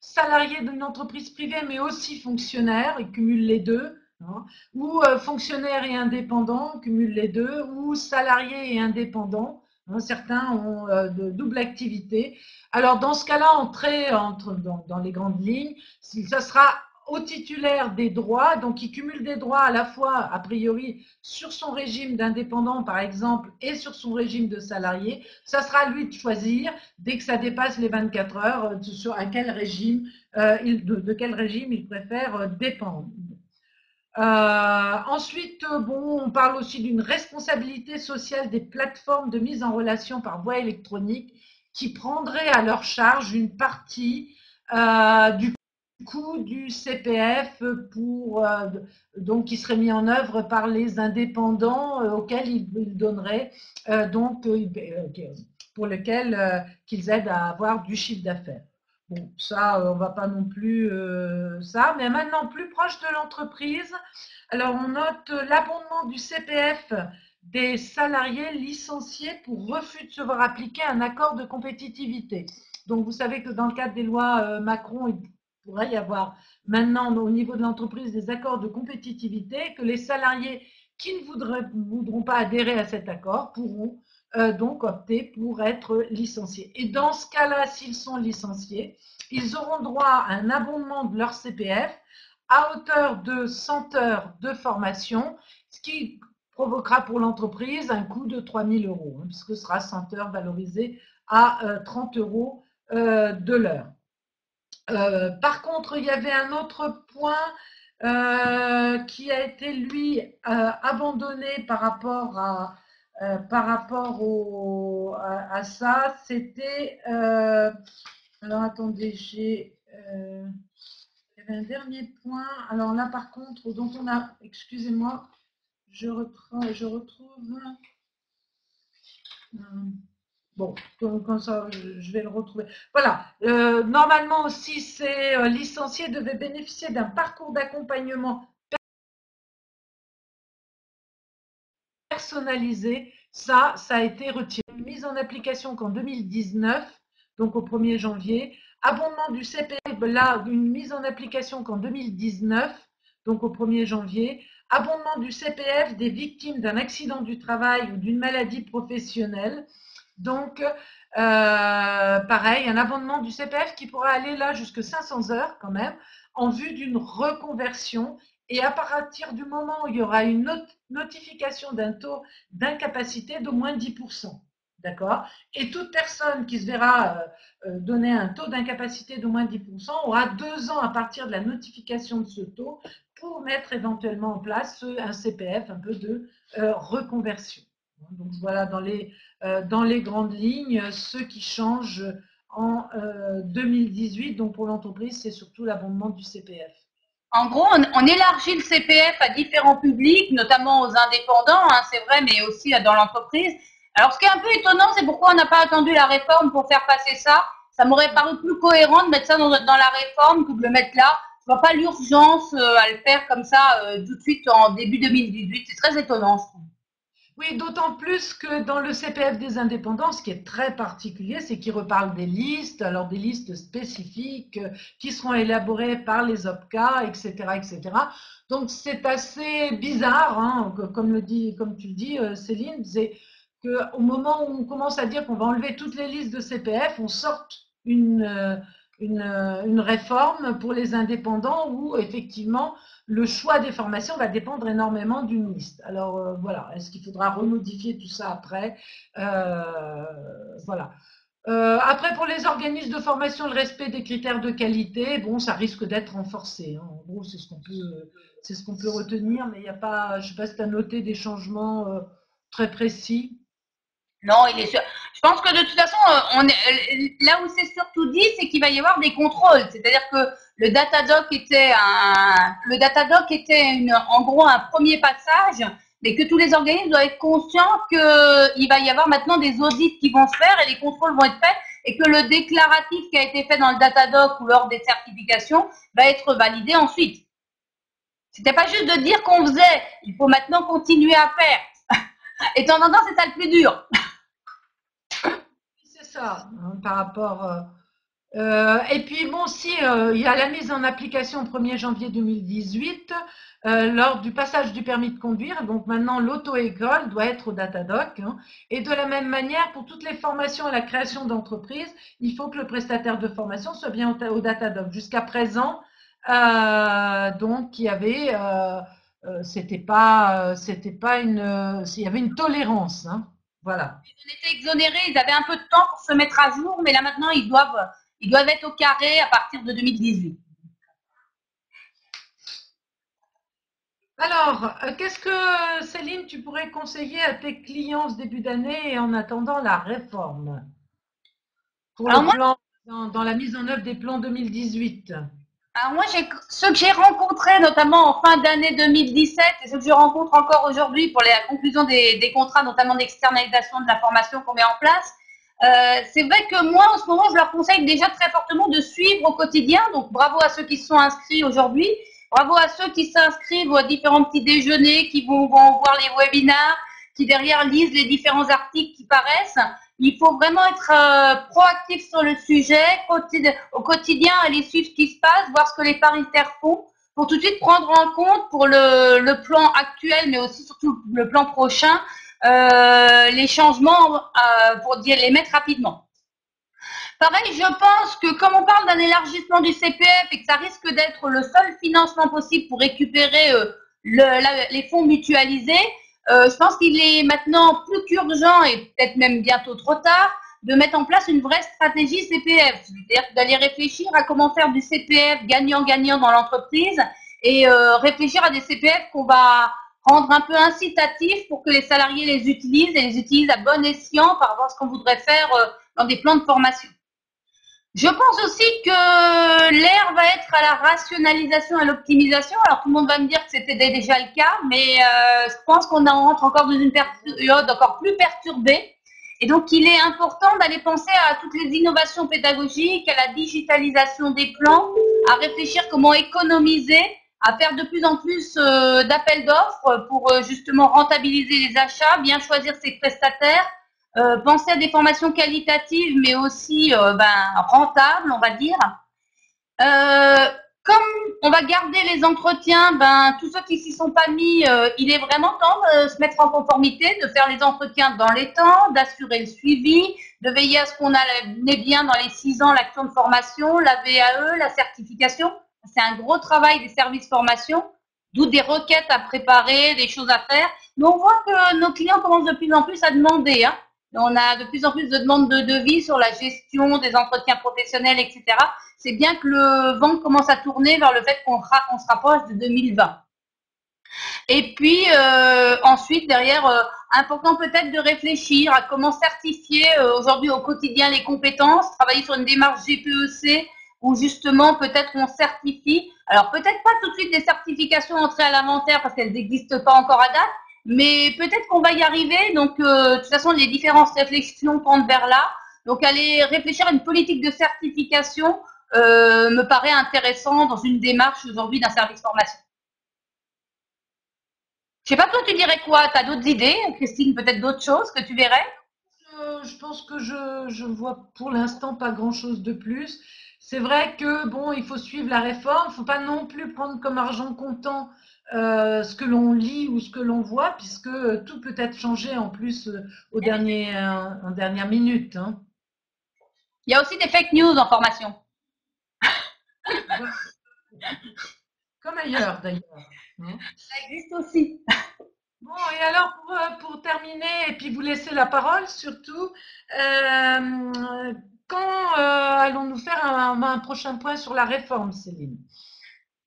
salariés d'une entreprise privée, mais aussi fonctionnaires, ils cumulent les deux, hein, ou fonctionnaires et indépendants, cumulent les deux, ou salariés et indépendants. Hein, certains ont de double activité. Alors, dans ce cas-là, dans les grandes lignes, ça sera au titulaire des droits, donc il cumule des droits à la fois, a priori, sur son régime d'indépendant, par exemple, et sur son régime de salarié. Ça sera à lui de choisir, dès que ça dépasse les 24 heures, sur à quel régime, de quel régime il préfère dépendre. Ensuite, bon, on parle aussi d'une responsabilité sociale des plateformes de mise en relation par voie électronique qui prendraient à leur charge une partie du coût du CPF donc qui serait mis en œuvre par les indépendants auxquels ils donneraient pour lesquels qu'ils aident à avoir du chiffre d'affaires. Bon, ça, on va pas non plus ça, mais maintenant plus proche de l'entreprise. Alors, on note l'abondement du CPF des salariés licenciés pour refus de se voir appliquer un accord de compétitivité. Donc, vous savez que dans le cadre des lois Macron, il pourrait y avoir maintenant au niveau de l'entreprise des accords de compétitivité, que les salariés qui ne voudront pas adhérer à cet accord pourront donc opter pour être licenciés. Et dans ce cas-là, s'ils sont licenciés, ils auront droit à un abondement de leur CPF à hauteur de 100 heures de formation, ce qui provoquera pour l'entreprise un coût de 3 000 euros, puisque ce sera 100 heures valorisées à 30 euros de l'heure. Par contre, il y avait un autre point qui a été, lui, abandonné par rapport à ça. C'était… alors, attendez, il y avait un dernier point. Alors là, par contre, dont on a… Excusez-moi, je retrouve… Bon, comme ça, je vais le retrouver. Voilà. Normalement aussi, ces licenciés devaient bénéficier d'un parcours d'accompagnement personnalisé. Ça a été retiré. Mise en application qu'en 2019, donc au 1er janvier. Abondement du CPF, là, une mise en application qu'en 2019, donc au 1er janvier. Abondement du CPF des victimes d'un accident du travail ou d'une maladie professionnelle. Donc, pareil, un abondement du CPF qui pourra aller là jusqu'à 500 heures quand même, en vue d'une reconversion. Et à partir du moment où il y aura une notification d'un taux d'incapacité d'au moins 10%. D'accord? Et toute personne qui se verra donner un taux d'incapacité d'au moins 10% aura 2 ans à partir de la notification de ce taux pour mettre éventuellement en place un CPF, un peu de reconversion. Donc voilà, dans les grandes lignes, ce qui change en 2018, donc pour l'entreprise, c'est surtout l'abondement du CPF. En gros, on élargit le CPF à différents publics, notamment aux indépendants, hein, c'est vrai, mais aussi dans l'entreprise. Alors, ce qui est un peu étonnant, c'est pourquoi on n'a pas attendu la réforme pour faire passer ça. Ça m'aurait paru plus cohérent de mettre ça dans la réforme que de le mettre là. Je vois pas l'urgence à le faire comme ça tout de suite en début 2018. C'est très étonnant, je trouve. Oui, d'autant plus que dans le CPF des indépendants, ce qui est très particulier, c'est qu'il reparle des listes, alors des listes spécifiques qui seront élaborées par les OPCA, etc., etc. Donc c'est assez bizarre, hein, comme tu le dis, Céline, c'est qu'au moment où on commence à dire qu'on va enlever toutes les listes de CPF, on sorte une réforme pour les indépendants où effectivement le choix des formations va dépendre énormément d'une liste. Alors voilà, est-ce qu'il faudra remodifier tout ça après? Voilà. Après, pour les organismes de formation, le respect des critères de qualité, bon, ça risque d'être renforcé, hein. En gros, c'est ce qu'on peut retenir, mais il n'y a pas, je ne sais pas si tu as noté des changements très précis. Non, il est sûr. Je pense que de toute façon, là où c'est surtout dit, c'est qu'il va y avoir des contrôles. C'est-à-dire que le Datadoc était en gros un premier passage, mais que tous les organismes doivent être conscients qu'il va y avoir maintenant des audits qui vont se faire et les contrôles vont être faits et que le déclaratif qui a été fait dans le Datadoc ou lors des certifications va être validé ensuite. C'était pas juste de dire qu'on faisait, il faut maintenant continuer à faire. Et de temps en temps, c'est ça le plus dur. C'est ça, hein, par rapport. Et puis bon, si il y a la mise en application au 1er janvier 2018 lors du passage du permis de conduire. Donc maintenant, l'auto-école doit être au Datadoc. Hein, et de la même manière, pour toutes les formations à la création d'entreprise, il faut que le prestataire de formation soit bien au Datadoc. Jusqu'à présent, donc il y avait, c'était pas il y avait une tolérance. Hein, voilà. Ils étaient exonérés, ils avaient un peu de temps pour se mettre à jour, mais là maintenant, ils doivent être au carré à partir de 2018. Alors, qu'est-ce que, Céline, tu pourrais conseiller à tes clients ce début d'année et en attendant la réforme pour Alors le moi, plan, dans la mise en œuvre des plans 2018? ceux que j'ai rencontrés, notamment en fin d'année 2017, et ceux que je rencontre encore aujourd'hui pour la conclusion des contrats, notamment d'externalisation de la formation qu'on met en place, c'est vrai que moi, en ce moment, je leur conseille déjà très fortement de suivre au quotidien. Donc, bravo à ceux qui se sont inscrits aujourd'hui. Bravo à ceux qui s'inscrivent aux différents petits déjeuners, qui vont voir les webinaires, qui derrière lisent les différents articles qui paraissent. Il faut vraiment être proactif sur le sujet, au quotidien, aller suivre ce qui se passe, voir ce que les paritaires font, pour tout de suite prendre en compte pour le plan actuel, mais aussi surtout le plan prochain, les changements pour les mettre rapidement. Pareil, je pense que comme on parle d'un élargissement du CPF et que ça risque d'être le seul financement possible pour récupérer les fonds mutualisés, je pense qu'il est maintenant plus qu'urgent et peut-être même bientôt trop tard de mettre en place une vraie stratégie CPF, c'est-à-dire d'aller réfléchir à comment faire du CPF gagnant-gagnant dans l'entreprise et réfléchir à des CPF qu'on va rendre un peu incitatifs pour que les salariés les utilisent et les utilisent à bon escient par rapport à ce qu'on voudrait faire dans des plans de formation. Je pense aussi que l'air va être à la rationalisation et à l'optimisation. Alors tout le monde va me dire que c'était déjà le cas, mais je pense qu'on rentre encore dans une période encore plus perturbée. Et donc il est important d'aller penser à toutes les innovations pédagogiques, à la digitalisation des plans, à réfléchir comment économiser, à faire de plus en plus d'appels d'offres pour justement rentabiliser les achats, bien choisir ses prestataires. Penser à des formations qualitatives, mais aussi rentables, on va dire. Comme on va garder les entretiens, tous ceux qui s'y sont pas mis, il est vraiment temps de se mettre en conformité, de faire les entretiens dans les temps, d'assurer le suivi, de veiller à ce qu'on ait bien dans les 6 ans l'action de formation, la VAE, la certification. C'est un gros travail des services formation, d'où des requêtes à préparer, des choses à faire. Mais on voit que nos clients commencent de plus en plus à demander, hein. On a de plus en plus de demandes de devis sur la gestion des entretiens professionnels, etc. C'est bien que le vent commence à tourner vers le fait qu'on se rapproche de 2020. Et puis ensuite, derrière, important peut-être de réfléchir à comment certifier aujourd'hui au quotidien les compétences, travailler sur une démarche GPEC où justement peut-être on certifie. Alors peut-être pas tout de suite des certifications entrées à l'inventaire parce qu'elles n'existent pas encore à date, mais peut-être qu'on va y arriver. Donc de toute façon, les différentes réflexions tendent vers là. Donc aller réfléchir à une politique de certification me paraît intéressant dans une démarche aujourd'hui d'un service formation. Je sais pas, toi, tu dirais quoi? Tu as d'autres idées, Christine, peut-être d'autres choses que tu verrais? Je pense que je vois pour l'instant pas grand-chose de plus. C'est vrai que bon, il faut suivre la réforme. Il faut pas non plus prendre comme argent comptant ce que l'on lit ou ce que l'on voit, puisque tout peut être changé en plus en dernière minute, hein. Il y a aussi des fake news en formation. Voilà. Comme ailleurs d'ailleurs, hein. Ça existe aussi. Bon, et alors pour terminer, et puis vous laisser la parole surtout, quand allons-nous faire un prochain point sur la réforme, Céline?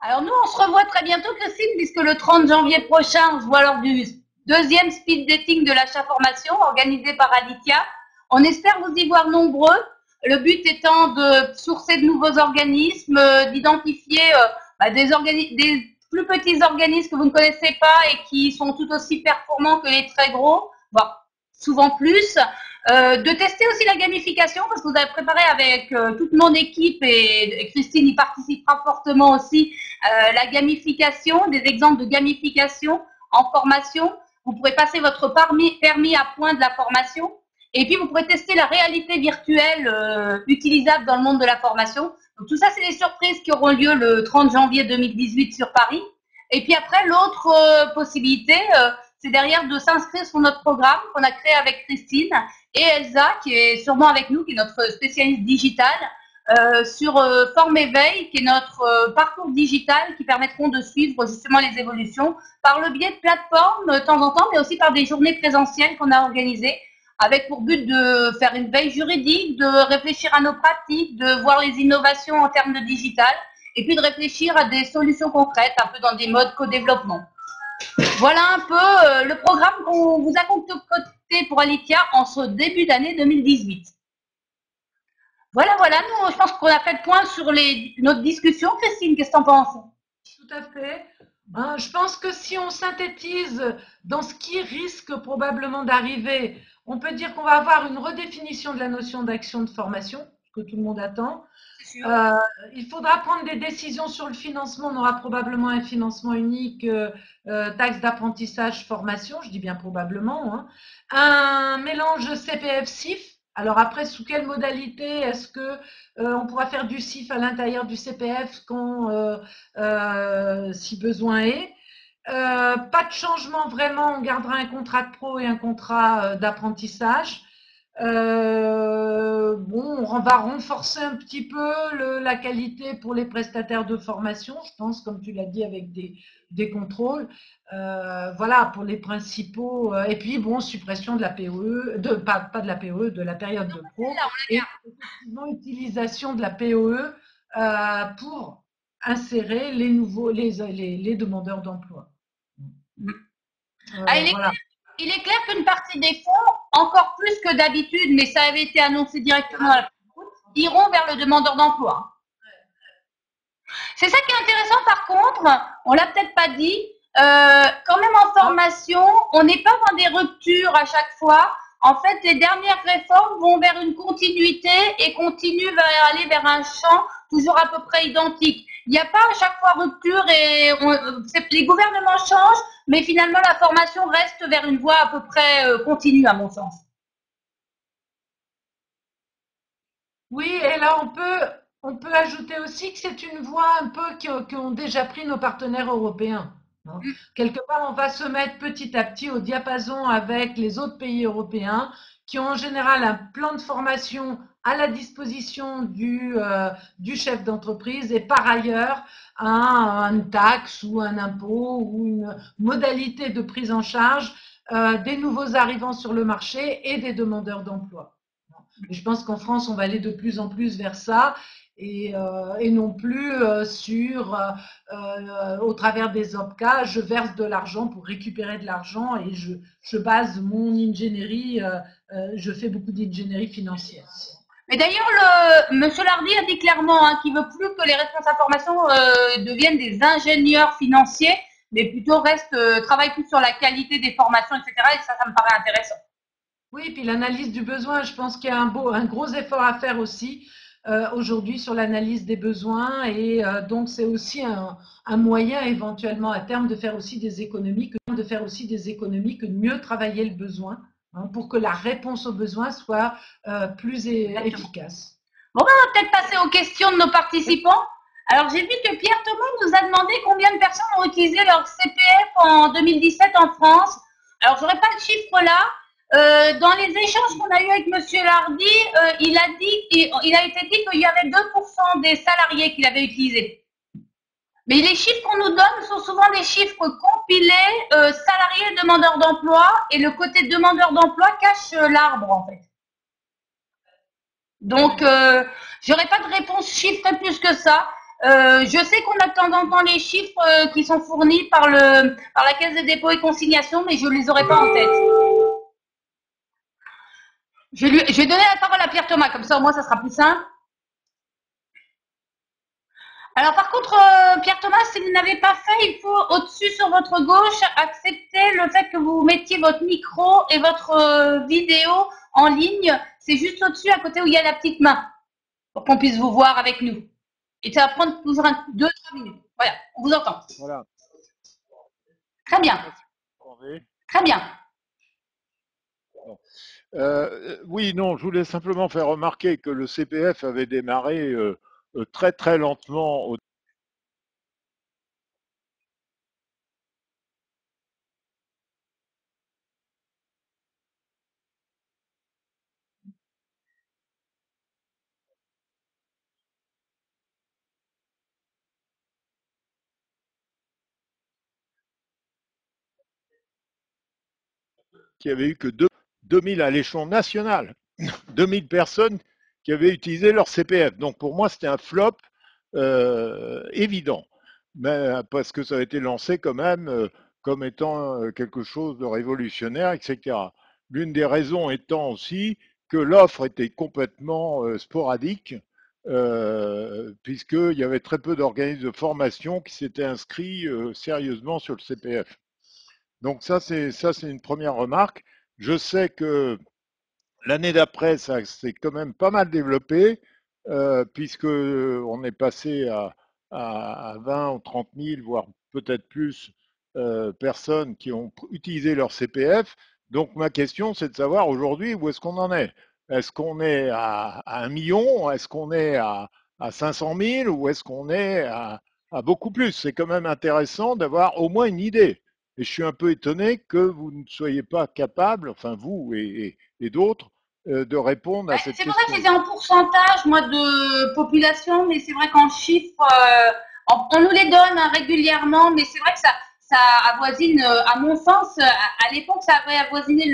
Alors nous, on se revoit très bientôt, Christine, puisque le 30 janvier prochain, on se voit lors du deuxième speed dating de l'achat formation organisé par Aditya. On espère vous y voir nombreux. Le but étant de sourcer de nouveaux organismes, d'identifier des plus petits organismes que vous ne connaissez pas et qui sont tout aussi performants que les très gros, voire souvent plus. De tester aussi la gamification, parce que vous avez préparé avec toute mon équipe et Christine y participera fortement aussi, la gamification, des exemples de gamification en formation. Vous pourrez passer votre permis à point de la formation. Et puis, vous pourrez tester la réalité virtuelle utilisable dans le monde de la formation. Donc, tout ça, c'est des surprises qui auront lieu le 30 janvier 2018 sur Paris. Et puis après, l'autre possibilité, c'est derrière de s'inscrire sur notre programme qu'on a créé avec Christine et Elsa, qui est sûrement avec nous, qui est notre spécialiste digital, sur Forme Éveil, qui est notre parcours digital qui permettront de suivre justement les évolutions par le biais de plateformes de temps en temps, mais aussi par des journées présentielles qu'on a organisées, avec pour but de faire une veille juridique, de réfléchir à nos pratiques, de voir les innovations en termes de digital, et puis de réfléchir à des solutions concrètes, un peu dans des modes co-développement. Voilà un peu le programme qu'on vous a concocté pour Alitia en ce début d'année 2018. Voilà, nous, je pense qu'on a fait le point sur notre discussion. Christine, qu'est-ce que tu en penses? Tout à fait. Hein, je pense que si on synthétise dans ce qui risque probablement d'arriver, on peut dire qu'on va avoir une redéfinition de la notion d'action de formation, que tout le monde attend. Il faudra prendre des décisions sur le financement. On aura probablement un financement unique, taxe d'apprentissage, formation, je dis bien probablement, hein. Un mélange CPF-CIF. Alors après, sous quelle modalité est-ce que on pourra faire du CIF à l'intérieur du CPF quand, si besoin est? Pas de changement vraiment, on gardera un contrat de pro et un contrat d'apprentissage. Bon, on va renforcer un petit peu la qualité pour les prestataires de formation, je pense, comme tu l'as dit, avec des contrôles. Voilà, pour les principaux. Et puis, bon, suppression de la POE, pas de la POE, de la période de pro. Là, on la Et garde. effectivement, utilisation de la POE pour insérer les demandeurs d'emploi. Ah, Voilà. il est clair qu'une partie des fonds, encore plus que d'habitude, mais ça avait été annoncé directement à la iront vers le demandeur d'emploi. C'est ça qui est intéressant par contre, on l'a peut-être pas dit, quand même en formation, on n'est pas dans des ruptures à chaque fois. En fait, les dernières réformes vont vers une continuité et continuent vers aller vers un champ toujours à peu près identique. Il n'y a pas à chaque fois rupture et les gouvernements changent, mais finalement la formation reste vers une voie à peu près continue à mon sens. Oui, et là, on peut ajouter aussi que c'est une voie un peu qu'ont déjà pris nos partenaires européens, hein. Quelque part, on va se mettre petit à petit au diapason avec les autres pays européens qui ont en général un plan de formation à la disposition du chef d'entreprise et par ailleurs une taxe ou un impôt ou une modalité de prise en charge des nouveaux arrivants sur le marché et des demandeurs d'emploi. Et je pense qu'en France, on va aller de plus en plus vers ça et non plus au travers des OPCA, je verse de l'argent pour récupérer de l'argent et je base mon ingénierie, je fais beaucoup d'ingénierie financière. Mais d'ailleurs, Monsieur Lardy a dit clairement qu'il veut plus que les responsables formation deviennent des ingénieurs financiers, mais plutôt travaillent plus sur la qualité des formations, etc. Et ça me paraît intéressant. Oui, puis l'analyse du besoin, je pense qu'il y a un gros effort à faire aussi aujourd'hui sur l'analyse des besoins et donc c'est aussi un moyen éventuellement à terme de faire aussi des économies, que de mieux travailler le besoin, hein, pour que la réponse aux besoins soit plus efficace. Bon, ben, on va peut-être passer aux questions de nos participants. Alors, j'ai vu que Pierre Thomas nous a demandé combien de personnes ont utilisé leur CPF en 2017 en France. Alors, j'aurais pas le chiffre là. Dans les échanges qu'on a eu avec Monsieur Lardy, il a été dit qu'il y avait 2% des salariés qui l'avaient utilisé. Mais les chiffres qu'on nous donne sont souvent des chiffres compilés, salariés et demandeurs d'emploi, et le côté demandeur d'emploi cache l'arbre en fait. Donc, j'aurais pas de réponse chiffrée plus que ça. Je sais qu'on a de temps en temps les chiffres qui sont fournis par la Caisse des dépôts et consignations, mais je les aurais pas en tête. Je vais donner la parole à Pierre Thomas, comme ça au moins ça sera plus simple. Alors par contre, Pierre Thomas, si vous n'avez pas fait, il faut au-dessus sur votre gauche accepter le fait que vous mettiez votre micro et votre vidéo en ligne. C'est juste au-dessus, à côté où il y a la petite main, pour qu'on puisse vous voir avec nous. Et ça va prendre toujours 2-3 minutes. Voilà, on vous entend. Voilà. Très bien. Très bien. Bon. Oui, non, je voulais simplement faire remarquer que le CPF avait démarré très très lentement qu'il n'y avait eu que 2000 à l'échelon national, 2000 personnes qui avaient utilisé leur CPF. Donc pour moi, c'était un flop évident, mais, parce que ça a été lancé quand même comme étant quelque chose de révolutionnaire, etc. L'une des raisons étant aussi que l'offre était complètement sporadique, puisqu'il y avait très peu d'organismes de formation qui s'étaient inscrits sérieusement sur le CPF. Donc ça c'est une première remarque. Je sais que l'année d'après, ça s'est quand même pas mal développé, puisque on est passé à 20 ou 30 000, voire peut-être plus, personnes qui ont utilisé leur CPF. Donc ma question, c'est de savoir aujourd'hui où est-ce qu'on en est. Est-ce qu'on est à 1 million? Est-ce qu'on est à 500 000? Ou est-ce qu'on est Ah, beaucoup plus. C'est quand même intéressant d'avoir au moins une idée. Et je suis un peu étonné que vous ne soyez pas capable, enfin vous et d'autres, de répondre à cette C'est pour ça que question. c'était en pourcentage, moi, de population, mais c'est vrai qu'en chiffres, on nous les donne hein, régulièrement, mais c'est vrai que ça avoisine, à mon sens, à l'époque, ça avait avoisiné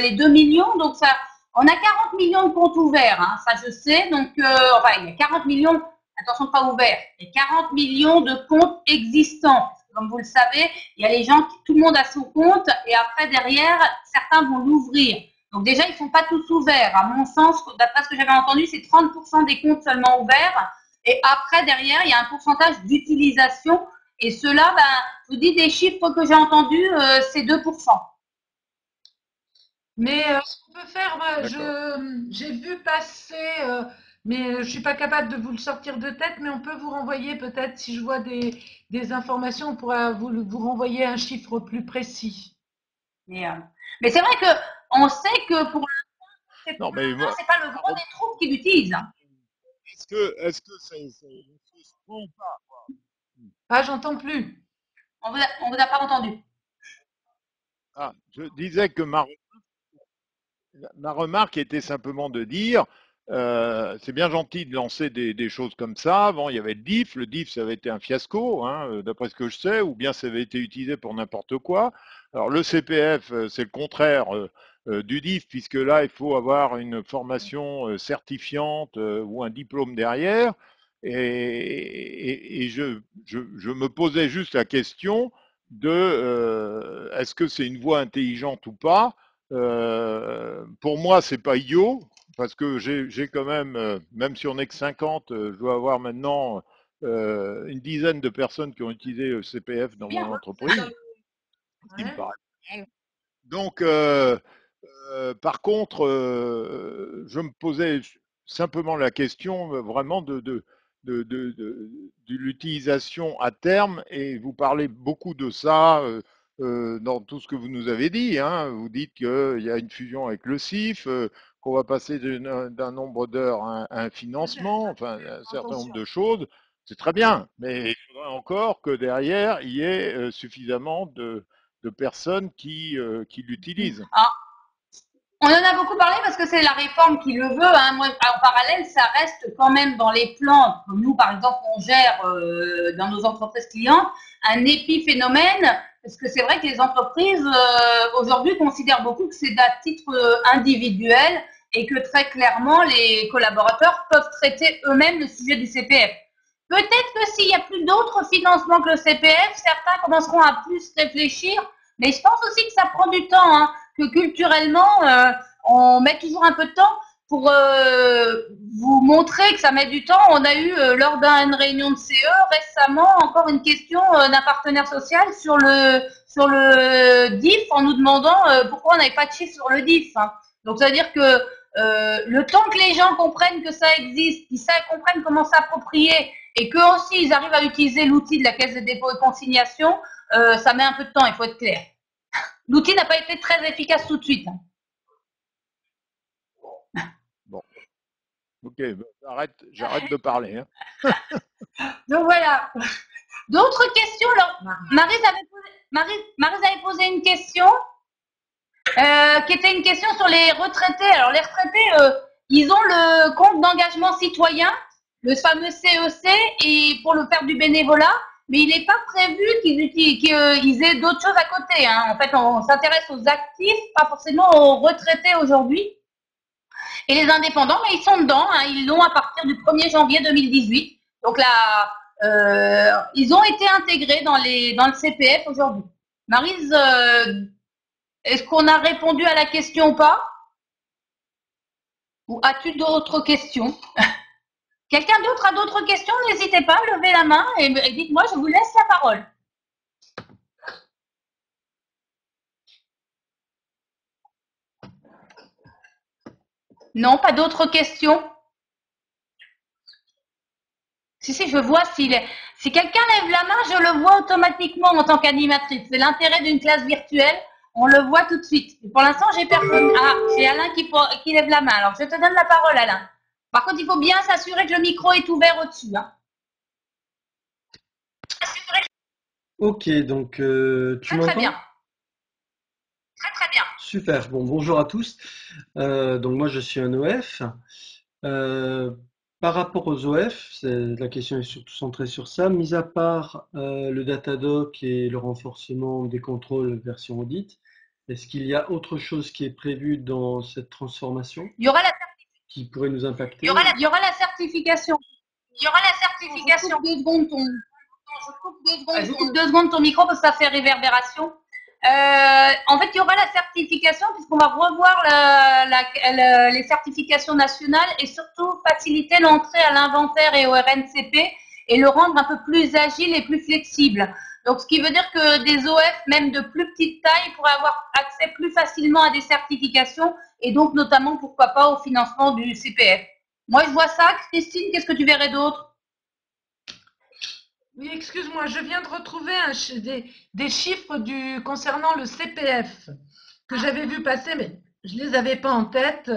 les 2 millions, donc ça, on a 40 millions de comptes ouverts, hein, ça je sais, donc, enfin, il y a 40 millions, attention, pas ouverts, il y a 40 millions de comptes existants. Comme vous le savez, il y a les gens, tout le monde a son compte, et après, derrière, certains vont l'ouvrir. Donc déjà, ils ne sont pas tous ouverts. À mon sens, d'après ce que j'avais entendu, c'est 30% des comptes seulement ouverts. Et après, derrière, il y a un pourcentage d'utilisation. Et cela, ben, je vous dis des chiffres que j'ai entendus, c'est 2%. Mais ce qu'on peut faire, moi, D'accord. j'ai vu passer, mais je suis pas capable de vous le sortir de tête, mais on peut vous renvoyer peut-être, si je vois des informations, on pourra vous renvoyer un chiffre plus précis. Mais, euh, mais c'est vrai que on sait que pour Non, mais l'instant, c'est pas le gros des troupes qui l'utilisent. est-ce que ça se prend ou pas? Ah, j'entends plus. On vous a pas entendu. Ah, je disais que ma remarque était simplement de dire, c'est bien gentil de lancer des choses comme ça. Avant, il y avait le DIF. Le DIF, ça avait été un fiasco, hein, d'après ce que je sais, ou bien ça avait été utilisé pour n'importe quoi. Alors le CPF, c'est le contraire du DIF, puisque là, il faut avoir une formation certifiante ou un diplôme derrière. Et je me posais juste la question de est-ce que c'est une voie intelligente ou pas. Pour moi, c'est pas idiot, parce que j'ai quand même, même si on n'est que 50, je dois avoir maintenant une dizaine de personnes qui ont utilisé le CPF dans Bien. mon entreprise, ce qui me Ouais. paraît pas mal. Donc, par contre, je me posais simplement la question vraiment de l'utilisation à terme, et vous parlez beaucoup de ça dans tout ce que vous nous avez dit, hein. Vous dites qu'il y a une fusion avec le CIF, qu'on va passer d'un nombre d'heures à un financement, enfin un certain nombre Attention. de choses. C'est très bien, mais il faudrait encore que derrière, il y ait suffisamment de personnes qui l'utilisent. Ah, on en a beaucoup parlé parce que c'est la réforme qui le veut. Hein. Moi, en parallèle, ça reste quand même dans les plans. Comme nous, par exemple, on gère dans nos entreprises clientes un épiphénomène parce que c'est vrai que les entreprises aujourd'hui considèrent beaucoup que c'est à titre individuel et que très clairement, les collaborateurs peuvent traiter eux-mêmes le sujet du CPF. Peut-être que s'il y a plus d'autres financements que le CPF, certains commenceront à plus réfléchir, mais je pense aussi que ça prend du temps. Hein, que culturellement, on met toujours un peu de temps pour vous montrer que ça met du temps. On a eu, lors d'une réunion de CE, récemment, encore une question d'un partenaire social sur le DIF en nous demandant pourquoi on n'avait pas de chiffre sur le DIF. Hein. Donc, ça veut dire que le temps que les gens comprennent que ça existe, qu'ils comprennent comment s'approprier et qu'eux aussi ils arrivent à utiliser l'outil de la caisse de dépôt et consignation, ça met un peu de temps, il faut être clair. L'outil n'a pas été très efficace tout de suite. Bon, ok, j'arrête de parler, hein. Donc voilà. D'autres questions alors, Maryse avait posé une question qui était une question sur les retraités. Alors les retraités, ils ont le compte d'engagement citoyen, le fameux CEC, et pour le faire du bénévolat, mais il n'est pas prévu qu'ils aient d'autres choses à côté. Hein. En fait, on s'intéresse aux actifs, pas forcément aux retraités aujourd'hui. Et les indépendants, mais ils sont dedans. Hein, ils l'ont à partir du 1er janvier 2018. Donc là, ils ont été intégrés dans le CPF aujourd'hui. Maryse, est-ce qu'on a répondu à la question ou pas? Ou as-tu d'autres questions? Quelqu'un d'autre a d'autres questions? N'hésitez pas à lever la main et dites-moi, je vous laisse la parole. Non, pas d'autres questions? Si, je vois si quelqu'un lève la main, je le vois automatiquement en tant qu'animatrice. C'est l'intérêt d'une classe virtuelle. On le voit tout de suite. Et pour l'instant, j'ai personne. Ah, j'ai Alain qui lève la main. Alors, je te donne la parole, Alain. Par contre, il faut bien s'assurer que le micro est ouvert au-dessus. Hein. Ok, donc tu Très très bien. m'entends? Très très bien. Super. Bon, bonjour à tous. Donc moi je suis un OF. Euh, Par rapport aux OF, la question est surtout centrée sur ça. Mis à part le Datadoc et le renforcement des contrôles version audit, est-ce qu'il y a autre chose qui est prévu dans cette transformation Il y aura la, qui pourrait nous il y aura impacter? il y aura la certification. Il y aura la certification. Je coupe 2 secondes ton micro parce que ça fait réverbération. En fait, il y aura la certification puisqu'on va revoir les certifications nationales et surtout faciliter l'entrée à l'inventaire et au RNCP et le rendre un peu plus agile et plus flexible. Donc, ce qui veut dire que des OF, même de plus petite taille, pourraient avoir accès plus facilement à des certifications et donc notamment, pourquoi pas, au financement du CPF. Moi, je vois ça. Christine, qu'est-ce que tu verrais d'autre? Oui, excuse-moi, je viens de retrouver des chiffres concernant le CPF que j'avais vu passer, mais je ne les avais pas en tête.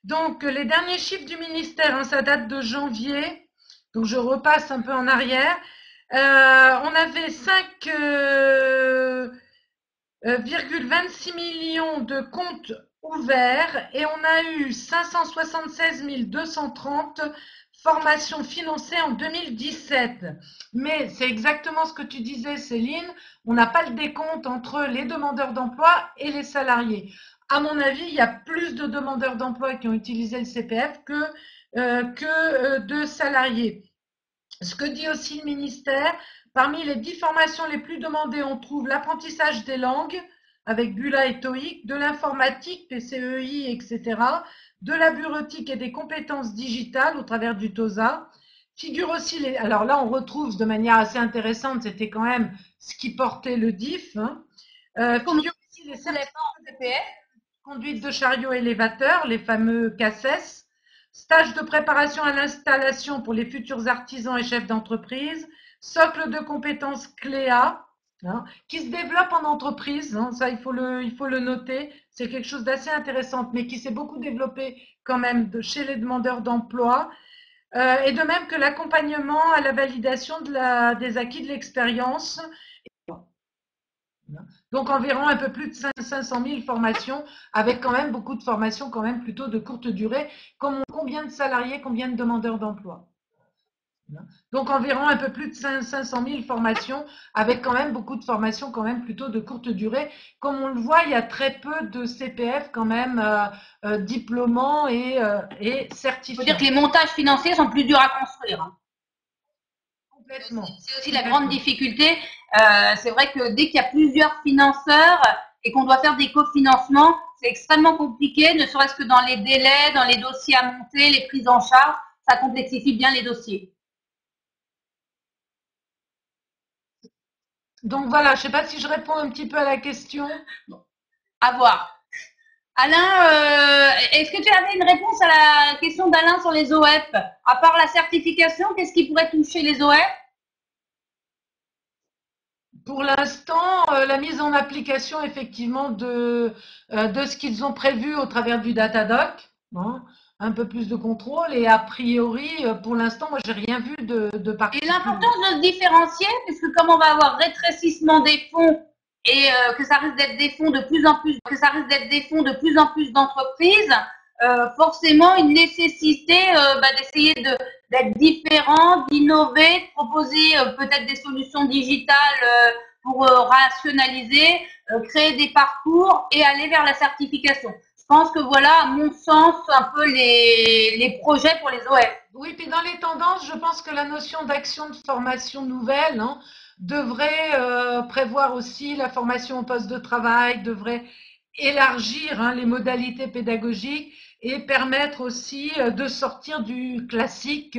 Donc, les derniers chiffres du ministère, hein, ça date de janvier. Donc, je repasse un peu en arrière. On avait 5,26 millions de comptes ouverts et on a eu 576 230 formations financées en 2017. Mais c'est exactement ce que tu disais, Céline, on n'a pas le décompte entre les demandeurs d'emploi et les salariés. À mon avis, il y a plus de demandeurs d'emploi qui ont utilisé le CPF que de salariés. Ce que dit aussi le ministère, parmi les 10 formations les plus demandées, on trouve l'apprentissage des langues avec Bula et TOEIC, de l'informatique, PCEI, etc., de la bureautique et des compétences digitales au travers du TOSA. Figure aussi alors là, on retrouve de manière assez intéressante, c'était quand même ce qui portait le DIF. Hein. Figure aussi les certificats de conduite de chariot élévateur, les fameux CACES, stage de préparation à l'installation pour les futurs artisans et chefs d'entreprise, socle de compétences CLEA, hein, qui se développe en entreprise, hein, ça il faut le noter, c'est quelque chose d'assez intéressant, mais qui s'est beaucoup développé quand même chez les demandeurs d'emploi, et de même que l'accompagnement à la validation des acquis de l'expérience. Donc environ un peu plus de 500 000 formations, avec quand même beaucoup de formations quand même plutôt de courte durée. Combien de salariés, combien de demandeurs d'emploi? Donc environ un peu plus de 500 000 formations, avec quand même beaucoup de formations quand même plutôt de courte durée. Comme on le voit, il y a très peu de CPF quand même diplômants et Il faut dire certifiants. que les montages financiers sont plus durs à construire. Hein. Complètement. C'est aussi la grande difficulté. C'est vrai que dès qu'il y a plusieurs financeurs et qu'on doit faire des cofinancements, c'est extrêmement compliqué, ne serait-ce que dans les délais, dans les dossiers à monter, les prises en charge, ça complexifie bien les dossiers. Donc voilà, je ne sais pas si je réponds un petit peu à la question. Bon, à voir. Alain, est-ce que tu avais une réponse à la question d'Alain sur les OF? À part la certification, qu'est-ce qui pourrait toucher les OF? Pour l'instant, la mise en application effectivement de ce qu'ils ont prévu au travers du Datadoc, hein, un peu plus de contrôle et a priori, pour l'instant, moi j'ai rien vu de Et particulier. l'importance de se différencier, puisque comme on va avoir rétrécissement des fonds et que ça risque d'être des fonds de plus en plus, d'entreprises, forcément une nécessité d'essayer d'être différent, d'innover, de proposer peut-être des solutions digitales pour rationaliser, créer des parcours et aller vers la certification. Je pense que voilà, à mon sens, un peu les projets pour les OF. Oui, puis dans les tendances, je pense que la notion d'action de formation nouvelle, hein, devrait prévoir aussi la formation au poste de travail, devrait élargir, hein, les modalités pédagogiques et permettre aussi de sortir du classique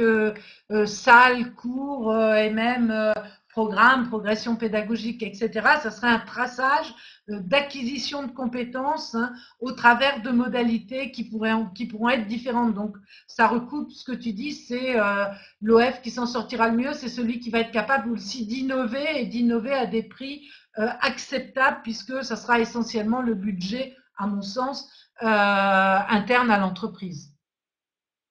salle, cours et même programme, progression pédagogique, etc. Ça serait un traçage d'acquisition de compétences, hein, au travers de modalités qui pourront être différentes. Donc, ça recoupe ce que tu dis, c'est l'OF qui s'en sortira le mieux, c'est celui qui va être capable aussi d'innover et d'innover à des prix acceptables, puisque ça sera essentiellement le budget, à mon sens, interne à l'entreprise.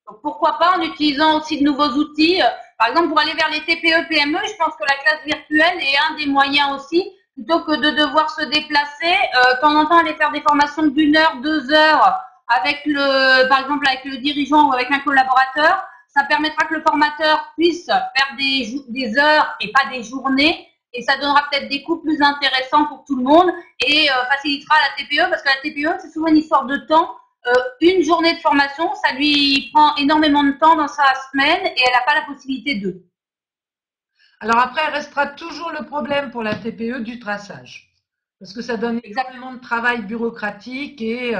Donc, pourquoi pas en utilisant aussi de nouveaux outils Par exemple, pour aller vers les TPE, PME, je pense que la classe virtuelle est un des moyens aussi, plutôt que de devoir se déplacer, de temps en temps aller faire des formations d'une heure, 2 heures avec par exemple avec le dirigeant ou avec un collaborateur. Ça permettra que le formateur puisse faire des heures et pas des journées, et ça donnera peut-être des coûts plus intéressants pour tout le monde et facilitera la TPE, parce que la TPE, c'est souvent une histoire de temps. Une journée de formation, ça lui prend énormément de temps dans sa semaine et elle n'a pas la possibilité de. Alors après, il restera toujours le problème pour la TPE du traçage. Parce que ça donne énormément de travail bureaucratique et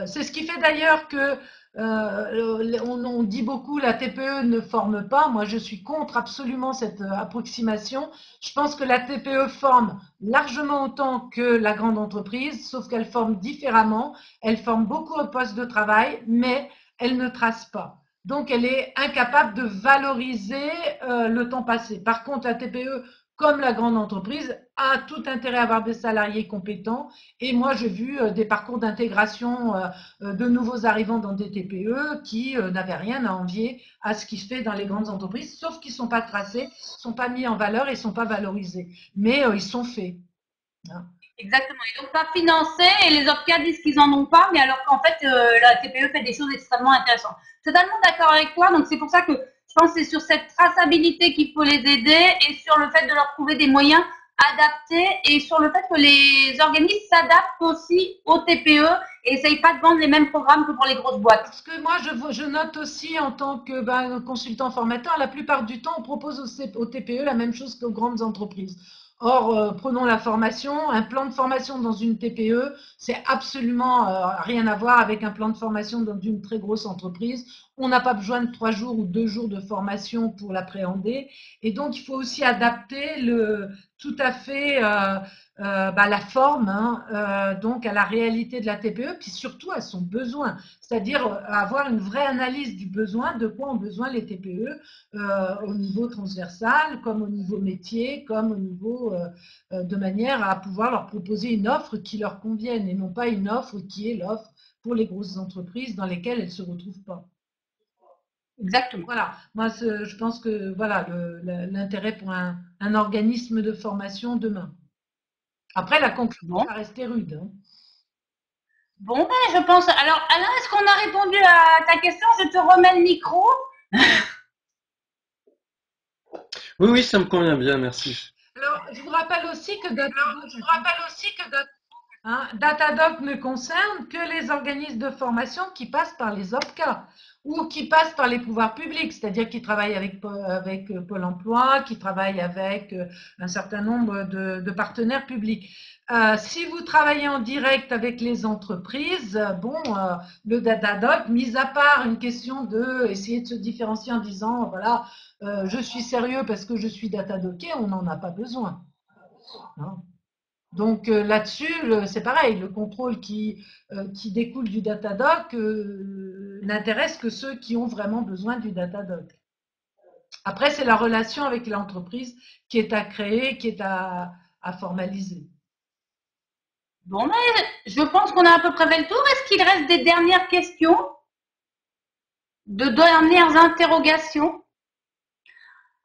c'est ce qui fait d'ailleurs que on dit beaucoup la TPE ne forme pas. Moi, je suis contre absolument cette approximation. Je pense que la TPE forme largement autant que la grande entreprise, sauf qu'elle forme différemment. Elle forme beaucoup au poste de travail, mais elle ne trace pas. Donc, elle est incapable de valoriser le temps passé. Par contre, la TPE, comme la grande entreprise, a tout intérêt à avoir des salariés compétents. Et moi, j'ai vu des parcours d'intégration de nouveaux arrivants dans des TPE qui n'avaient rien à envier à ce qui se fait dans les grandes entreprises, sauf qu'ils ne sont pas tracés, ne sont pas mis en valeur et ne sont pas valorisés. Mais ils sont faits. Hein. Exactement. Ils n'ont pas financé et les OPCA disent qu'ils n'en ont pas, mais alors qu'en fait, la TPE fait des choses extrêmement intéressantes. Totalement d'accord avec toi. Donc, c'est pour ça que je pense que c'est sur cette traçabilité qu'il faut les aider et sur le fait de leur trouver des moyens adaptés et sur le fait que les organismes s'adaptent aussi aux TPE et n'essayent pas de vendre les mêmes programmes que pour les grosses boîtes. Parce que moi, je note aussi en tant que consultant formateur, la plupart du temps, on propose aux TPE la même chose qu'aux grandes entreprises. Or, prenons la formation, un plan de formation dans une TPE, c'est absolument rien à voir avec un plan de formation dans une très grosse entreprise. On n'a pas besoin de 3 jours ou 2 jours de formation pour l'appréhender. Et donc, il faut aussi adapter tout à fait la forme donc à la réalité de la TPE, puis surtout à son besoin. C'est-à-dire avoir une vraie analyse du besoin, de quoi ont besoin les TPE au niveau transversal, comme au niveau métier, comme au niveau de manière à pouvoir leur proposer une offre qui leur convienne et non pas une offre qui est l'offre pour les grosses entreprises dans lesquelles elles ne se retrouvent pas. Exactement. Voilà, moi je pense que voilà l'intérêt pour un organisme de formation demain. Après, la conclusion va rester rude. Hein. Bon, ben, je pense. Alors, Alain, est-ce qu'on a répondu à ta question? Je te remets le micro. Oui, ça me convient bien, merci. Alors, je vous rappelle aussi que Datadoc ne concerne que les organismes de formation qui passent par les OPCA ou qui passent par les pouvoirs publics, c'est-à-dire qui travaillent avec Pôle emploi, qui travaillent avec un certain nombre de partenaires publics. Si vous travaillez en direct avec les entreprises, le Datadoc, mis à part une question de essayer de se différencier en disant, voilà, je suis sérieux parce que je suis datadocké, on n'en a pas besoin. Hein. Donc là-dessus, c'est pareil, le contrôle qui découle du Datadoc n'intéresse que ceux qui ont vraiment besoin du Datadoc. Après, c'est la relation avec l'entreprise qui est à créer, qui est à formaliser. Bon, ben, je pense qu'on a à peu près fait le tour. Est-ce qu'il reste des dernières questions? De dernières interrogations?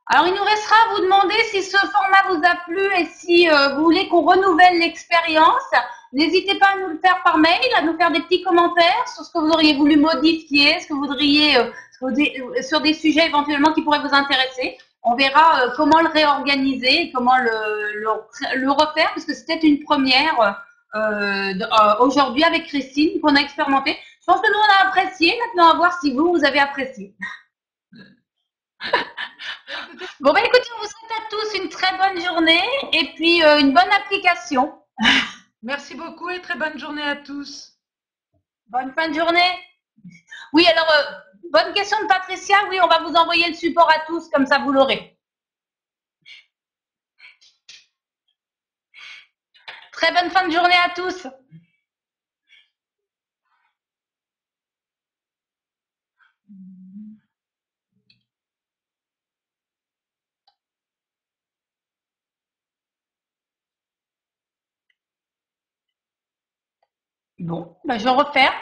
Alors, il nous restera à vous demander si ce format vous a plu et si vous voulez qu'on renouvelle l'expérience. N'hésitez pas à nous le faire par mail, à nous faire des petits commentaires sur ce que vous auriez voulu modifier, ce que vous voudriez, sur des sujets éventuellement qui pourraient vous intéresser. On verra comment le réorganiser, comment le refaire, parce que c'était une première aujourd'hui avec Christine qu'on a expérimenté. Je pense que nous, on a apprécié. Maintenant, à voir si vous avez apprécié. Bon, ben écoutez, on vous souhaite à tous une très bonne journée et puis une bonne application. Merci beaucoup et très bonne journée à tous. Bonne fin de journée. Oui, alors, bonne question de Patricia. Oui, on va vous envoyer le support à tous, comme ça vous l'aurez. Très bonne fin de journée à tous. Bon, ben je referme.